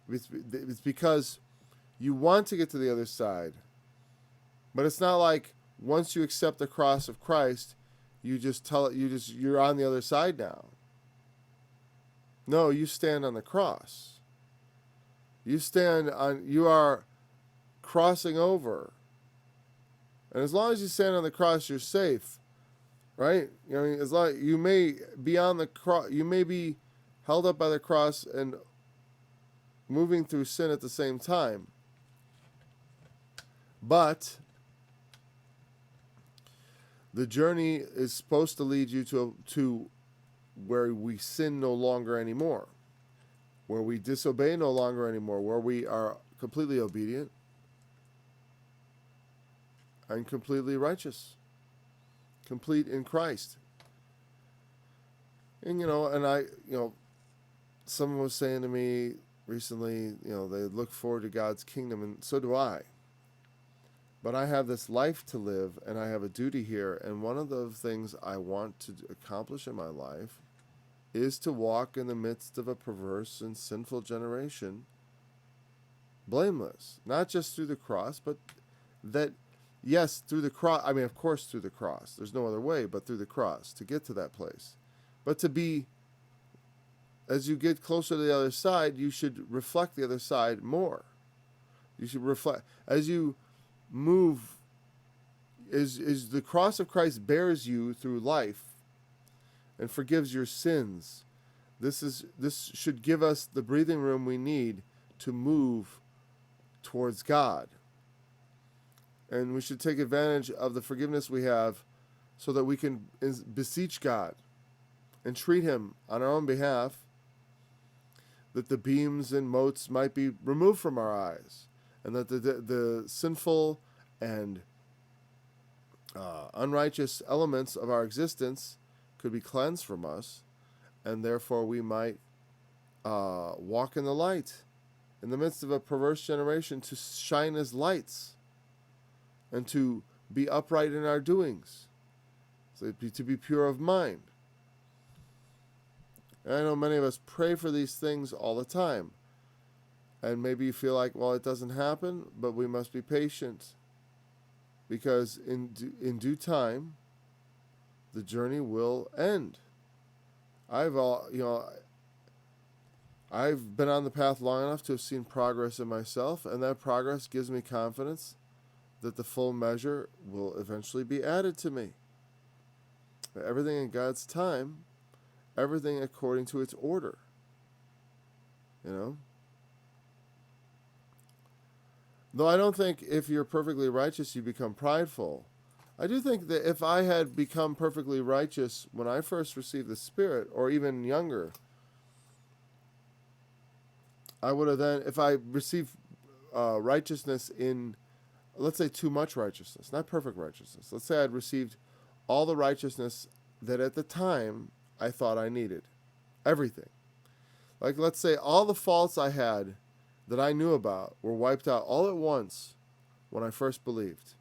It's because you want to get to the other side. But it's not like once you accept the cross of Christ, you're on the other side now. No, you stand on the cross. You are crossing over. And as long as you stand on the cross, you're safe. Right? You know, as long you may be on the cross, you may be held up by the cross and moving through sin at the same time. But the journey is supposed to lead you to where we sin no longer anymore, where we disobey no longer anymore, where we are completely obedient and completely righteous, complete in Christ. And, someone was saying to me recently, they look forward to God's kingdom, and so do I. But I have this life to live, and I have a duty here, and one of the things I want to accomplish in my life is to walk in the midst of a perverse and sinful generation, blameless, not just through the cross, but that, yes, through the cross, I mean, of course, through the cross. There's no other way but through the cross to get to that place. But to be, as you get closer to the other side, you should reflect the other side more. You should reflect, as you move, is the cross of Christ bears you through life and forgives your sins. This should give us the breathing room we need to move towards God. And we should take advantage of the forgiveness we have so that we can beseech God and treat him on our own behalf, that the beams and motes might be removed from our eyes, and that the sinful and unrighteous elements of our existence could be cleansed from us, and therefore we might walk in the light in the midst of a perverse generation, to shine as lights and to be upright in our doings, so to be pure of mind. And I know many of us pray for these things all the time, and maybe you feel like, well, it doesn't happen, but we must be patient, because in due time the journey will end. I've been on the path long enough to have seen progress in myself, and that progress gives me confidence that the full measure will eventually be added to me. Everything in God's time, everything according to its order. Though I don't think if you're perfectly righteous you become prideful. I do think that if I had become perfectly righteous when I first received the Spirit, or even younger, I would have then, if I received righteousness in, let's say, too much righteousness, not perfect righteousness. Let's say I'd received all the righteousness that at the time I thought I needed. Everything. Like, let's say all the faults I had that I knew about were wiped out all at once when I first believed.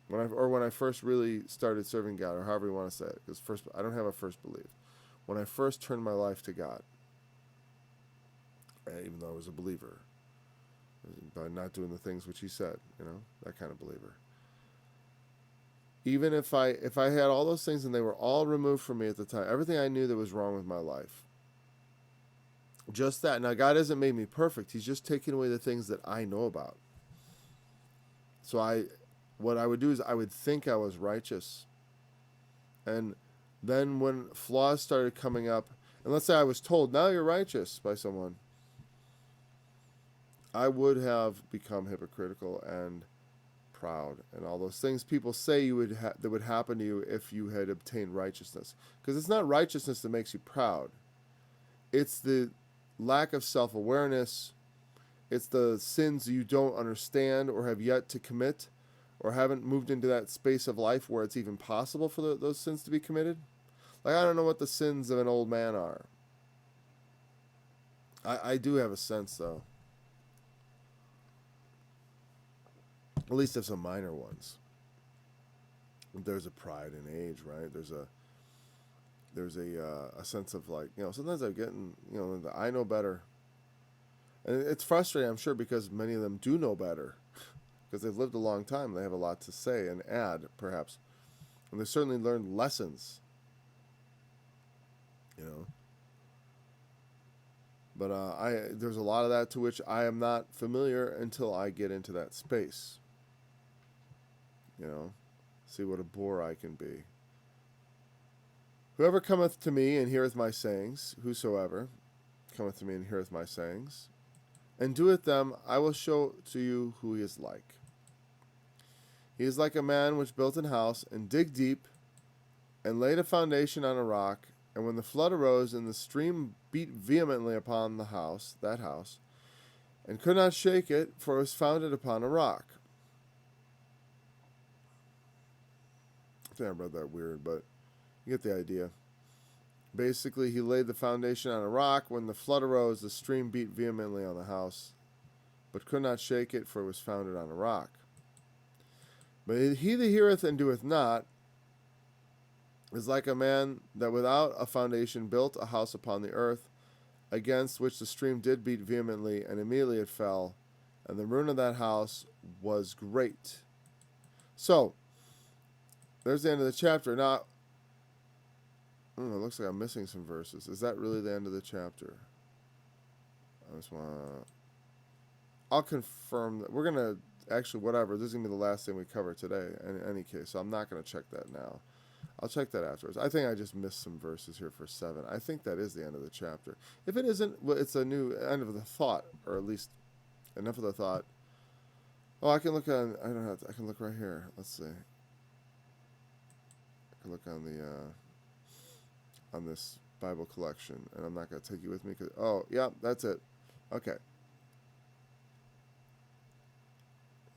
When I first really started serving God, or however you want to say it. Because first, I don't have a first belief. When I first turned my life to God, even though I was a believer, by not doing the things which he said, that kind of believer. even if I had all those things and they were all removed from me at the time, everything I knew that was wrong with my life, just that. Now, God hasn't made me perfect. He's just taken away the things that I know about. So what I would do is I would think I was righteous. And then when flaws started coming up, and let's say I was told, now you're righteous by someone, I would have become hypocritical and proud and all those things people say that would happen to you if you had obtained righteousness. Because it's not righteousness that makes you proud. It's the lack of self-awareness. It's the sins you don't understand or have yet to commit or haven't moved into that space of life where it's even possible for those sins to be committed. Like, I don't know what the sins of an old man are. I do have a sense, though. At least of some minor ones. There's a pride in age, right? There's a sense of, like, sometimes I'm getting, I know better. And it's frustrating, I'm sure, because many of them do know better. Because they've lived a long time. They have a lot to say and add, perhaps. And they certainly learned lessons. But there's a lot of that to which I am not familiar until I get into that space. See what a bore I can be. Whoever cometh to me and heareth my sayings, whosoever cometh to me and heareth my sayings, and doeth them, I will show to you who he is like. He is like a man which built an house, and digged deep, and laid a foundation on a rock, and when the flood arose, and the stream beat vehemently upon that house, and could not shake it, for it was founded upon a rock. I think I read that weird, but you get the idea. Basically, he laid the foundation on a rock. When the flood arose, the stream beat vehemently on the house, but could not shake it, for it was founded on a rock. But he that heareth and doeth not is like a man that without a foundation built a house upon the earth, against which the stream did beat vehemently, and immediately it fell, and the ruin of that house was great. So, there's the end of the chapter. Now, it looks like I'm missing some verses. Is that really the end of the chapter? I'll confirm that. We're going to, actually, whatever. This is going to be the last thing we cover today, in any case. So I'm not going to check that now. I'll check that afterwards. I think I just missed some verses here for 7. I think that is the end of the chapter. If it isn't, well, it's a new end of the thought, or at least enough of the thought. Oh, I can look on, I don't have to, I can look right here. Let's see. I can look on the, on this Bible collection, and I'm not going to take you with me, because, oh, yeah, that's it. Okay.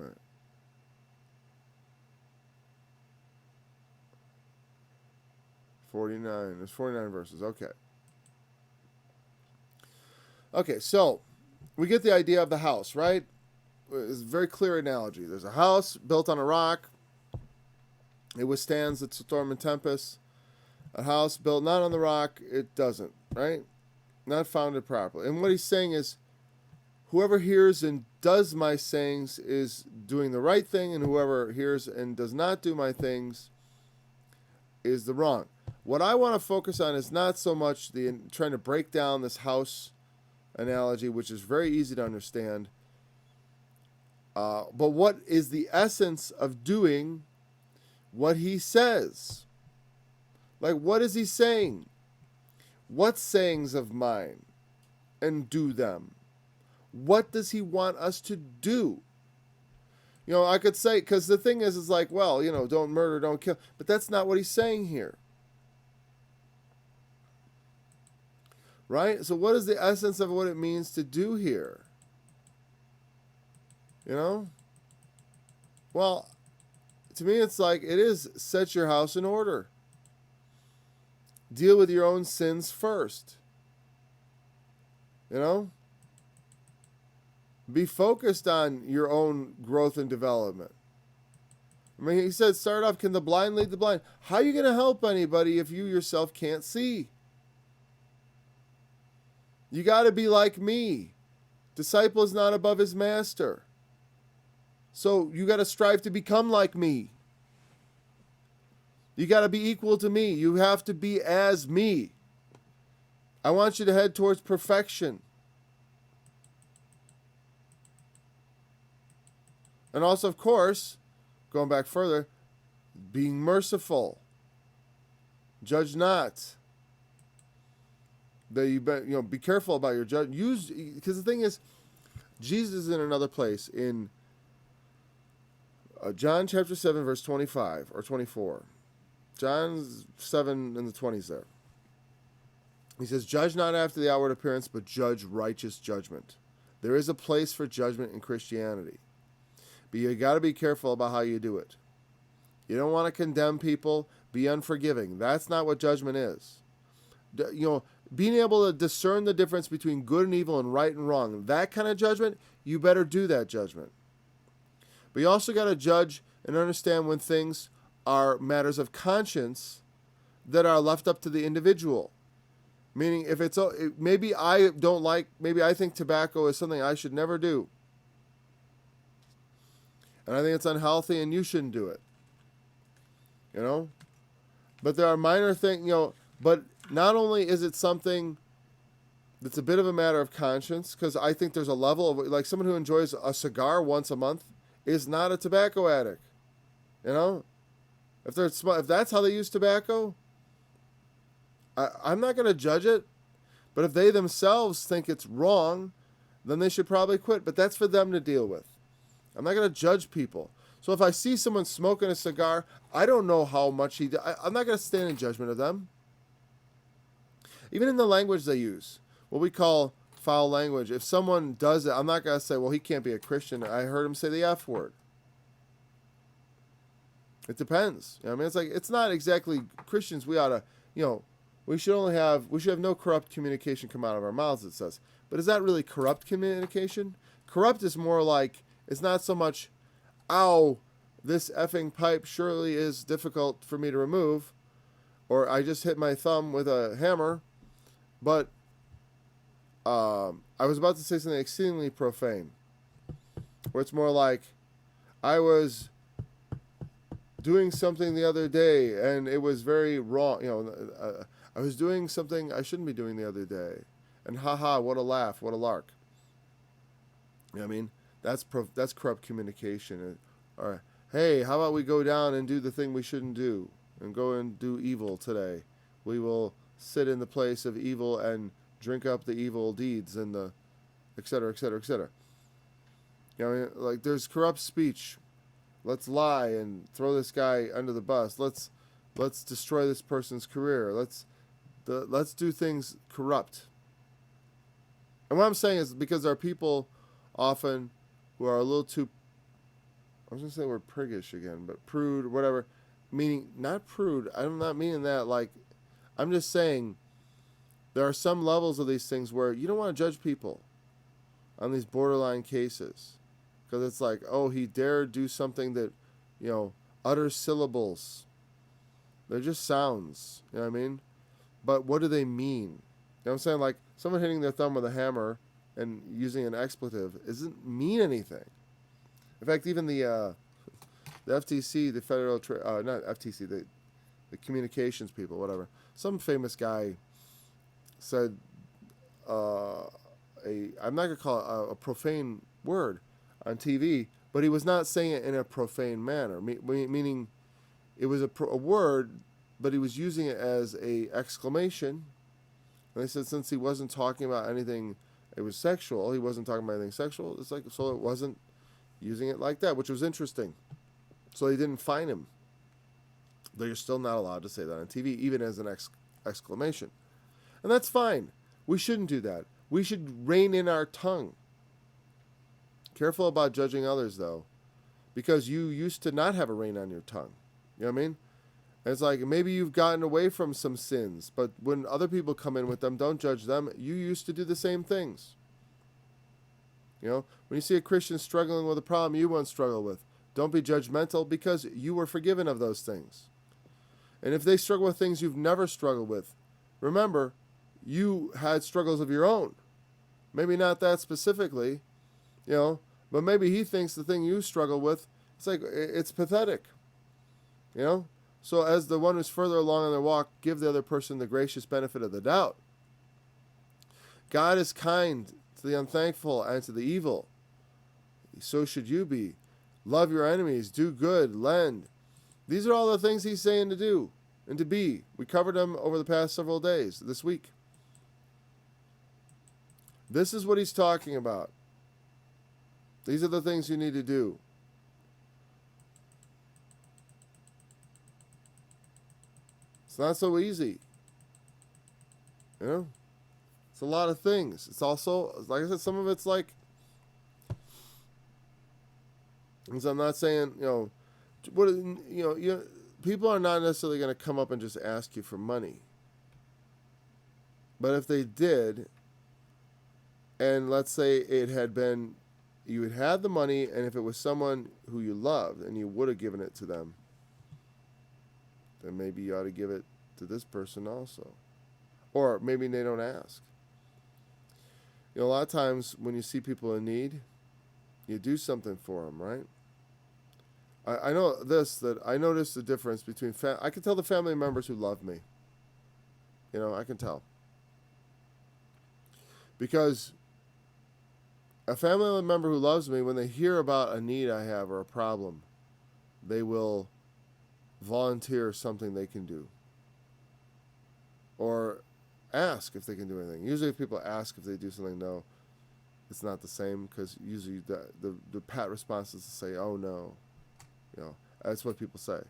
All right. 49. There's 49 verses. Okay. Okay, so we get the idea of the house, right? It's a very clear analogy. There's a house built on a rock. It withstands the storm and tempest. A house built not on the rock, it doesn't, right? Not founded properly. And what he's saying is, whoever hears and does my sayings is doing the right thing, and whoever hears and does not do my things is the wrong. What I want to focus on is not so much trying to break down this house analogy, which is very easy to understand, but what is the essence of doing what he says? Like, what is he saying? What sayings of mine? And do them. What does he want us to do? I could say, because the thing is like, well, don't murder, don't kill. But that's not what he's saying here. Right? So what is the essence of what it means to do here? Well, to me, it's like, it is set your house in order. Deal with your own sins first. Be focused on your own growth and development. I mean, he said, start off, can the blind lead the blind? How are you going to help anybody if you yourself can't see? You got to be like me. Disciple is not above his master. So you got to strive to become like me. You got to be equal to me. You have to be as me. I want you to head towards perfection. And also, of course, going back further, being merciful. Judge not. That be careful about your judge. Because the thing is, Jesus is in another place in John chapter 7, verse 25 or 24. John 7 in the 20s there. He says, judge not after the outward appearance, but judge righteous judgment. There is a place for judgment in Christianity. But you got to be careful about how you do it. You don't want to condemn people, be unforgiving. That's not what judgment is. Being able to discern the difference between good and evil and right and wrong, that kind of judgment, you better do that judgment. But you also got to judge and understand when things are matters of conscience that are left up to the individual. Meaning, if maybe I think tobacco is something I should never do. And I think it's unhealthy and you shouldn't do it. But there are minor things, but not only is it something that's a bit of a matter of conscience, because I think there's a level of, like, someone who enjoys a cigar once a month is not a tobacco addict. If that's how they use tobacco, I'm not going to judge it. But if they themselves think it's wrong, then they should probably quit. But that's for them to deal with. I'm not going to judge people. So if I see someone smoking a cigar, I don't know how much I'm not going to stand in judgment of them. Even in the language they use, what we call foul language, if someone does it, I'm not going to say, well, he can't be a Christian. I heard him say the F word. It depends. It's like, it's not exactly Christians. We ought to, we should have no corrupt communication come out of our mouths, it says. But is that really corrupt communication? Corrupt is more like, it's not so much, ow, this effing pipe surely is difficult for me to remove, or I just hit my thumb with a hammer, but I was about to say something exceedingly profane, where it's more like, I was doing something the other day, and it was very wrong, I was doing something I shouldn't be doing the other day, and haha, what a laugh, what a lark. That's corrupt communication. Or, hey, how about we go down and do the thing we shouldn't do, and go and do evil today. We will sit in the place of evil and drink up the evil deeds and the et cetera, et cetera, et cetera. Like, there's corrupt speech. Let's lie and throw this guy under the bus. Let's destroy this person's career. Let's do things corrupt. And what I'm saying is because there are people often who are a little too, I was going to say the word priggish again, but prude, whatever. Meaning, not prude. I'm not meaning that. Like, I'm just saying there are some levels of these things where you don't want to judge people on these borderline cases. Because it's like, oh, he dared do something that, utters syllables. They're just sounds. You know what I mean? But what do they mean? You know what I'm saying? Like, someone hitting their thumb with a hammer and using an expletive doesn't mean anything. In fact, even the FTC, the Federal, not FTC, the communications people, whatever. Some famous guy said, I'm not going to call it a profane word on TV, but he was not saying it in a profane manner, meaning it was a word, but he was using it as a exclamation. And they said since he wasn't talking about anything, it was sexual, he wasn't talking about anything sexual, it's like, so it wasn't using it like that, which was interesting. So they didn't fine him. But you're still not allowed to say that on TV, even as an exclamation. And that's fine. We shouldn't do that. We should rein in our tongue. Careful about judging others, though, because you used to not have a rein on your tongue. You know what I mean? And it's like, maybe you've gotten away from some sins, but when other people come in with them, don't judge them. You used to do the same things. When you see a Christian struggling with a problem you once struggled with, don't be judgmental because you were forgiven of those things. And if they struggle with things you've never struggled with, remember, you had struggles of your own. Maybe not that specifically, but maybe he thinks the thing you struggle with, it's like, it's pathetic. So as the one who's further along on their walk, give the other person the gracious benefit of the doubt. God is kind to the unthankful and to the evil. So should you be. Love your enemies, do good, lend. These are all the things he's saying to do and to be. We covered them over the past several days, this week. This is what he's talking about. These are the things you need to do. It's not so easy. You know? It's a lot of things. It's also, like I said, some of it's like, so I'm not saying, people are not necessarily going to come up and just ask you for money. But if they did, and let's say it had been, you had had the money, and if it was someone who you loved and you would have given it to them, then maybe you ought to give it to this person also. Or maybe they don't ask. A lot of times when you see people in need, you do something for them, right? I know this, that I noticed the difference between, I can tell the family members who love me. I can tell. Because a family member who loves me, when they hear about a need I have or a problem, they will volunteer something they can do. Or ask if they can do anything. Usually if people ask if they do something, no, it's not the same, because usually the pat response is to say, oh no. That's what people say.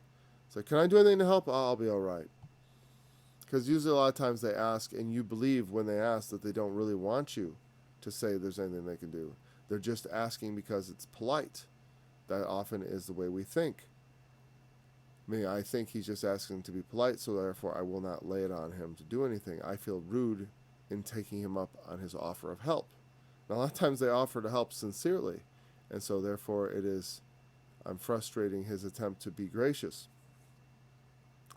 It's like, can I do anything to help? Oh, I'll be all right. Because usually a lot of times they ask, and you believe when they ask that they don't really want you to say there's anything they can do. They're just asking because it's polite. That often is the way we think. I think he's just asking to be polite, so therefore I will not lay it on him to do anything. I feel rude in taking him up on his offer of help. Now, a lot of times they offer to help sincerely, and so therefore I'm frustrating his attempt to be gracious.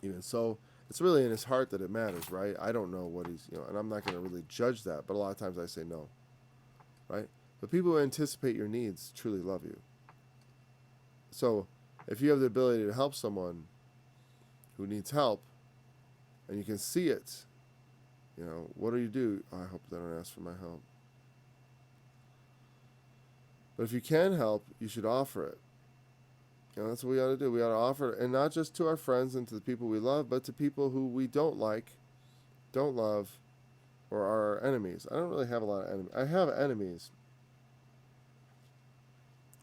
Even so, it's really in his heart that it matters, right? I don't know what he's, and I'm not going to really judge that, but a lot of times I say no, right? But people who anticipate your needs truly love you. So if you have the ability to help someone who needs help, and you can see it, what do you do? Oh, I hope they don't ask for my help. But if you can help, you should offer it. That's what we ought to do. We ought to offer it, and not just to our friends and to the people we love, but to people who we don't like, don't love, or are our enemies. I don't really have a lot of enemies. I have enemies,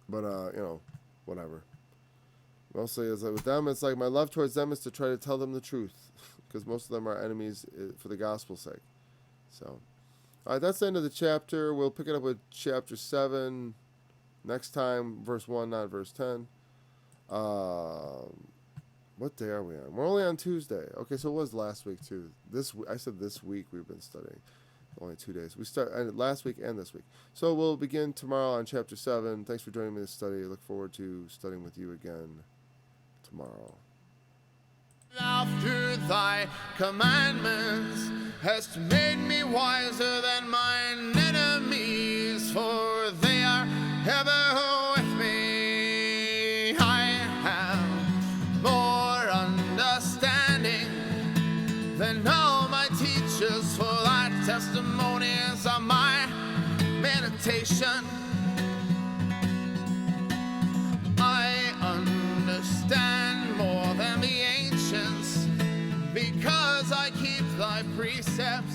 but whatever. Mostly, it's like with them, it's like my love towards them is to try to tell them the truth, because most of them are enemies for the gospel's sake. So, all right, that's the end of the chapter. We'll pick it up with chapter 7 next time, verse 1, not verse 10. What day are we on? We're only on Tuesday. Okay, so it was last week too. I said this week we've been studying. Only 2 days. We start last week and this week. So we'll begin tomorrow on chapter 7. Thanks for joining me this study. I look forward to studying with you again tomorrow. Thou through thy commandments hast made me wiser than mine enemies, for they are ever with me. I have more understanding than all my teachers, for thy testimonies are my meditation. I understand more than the ancients, because I keep thy precepts.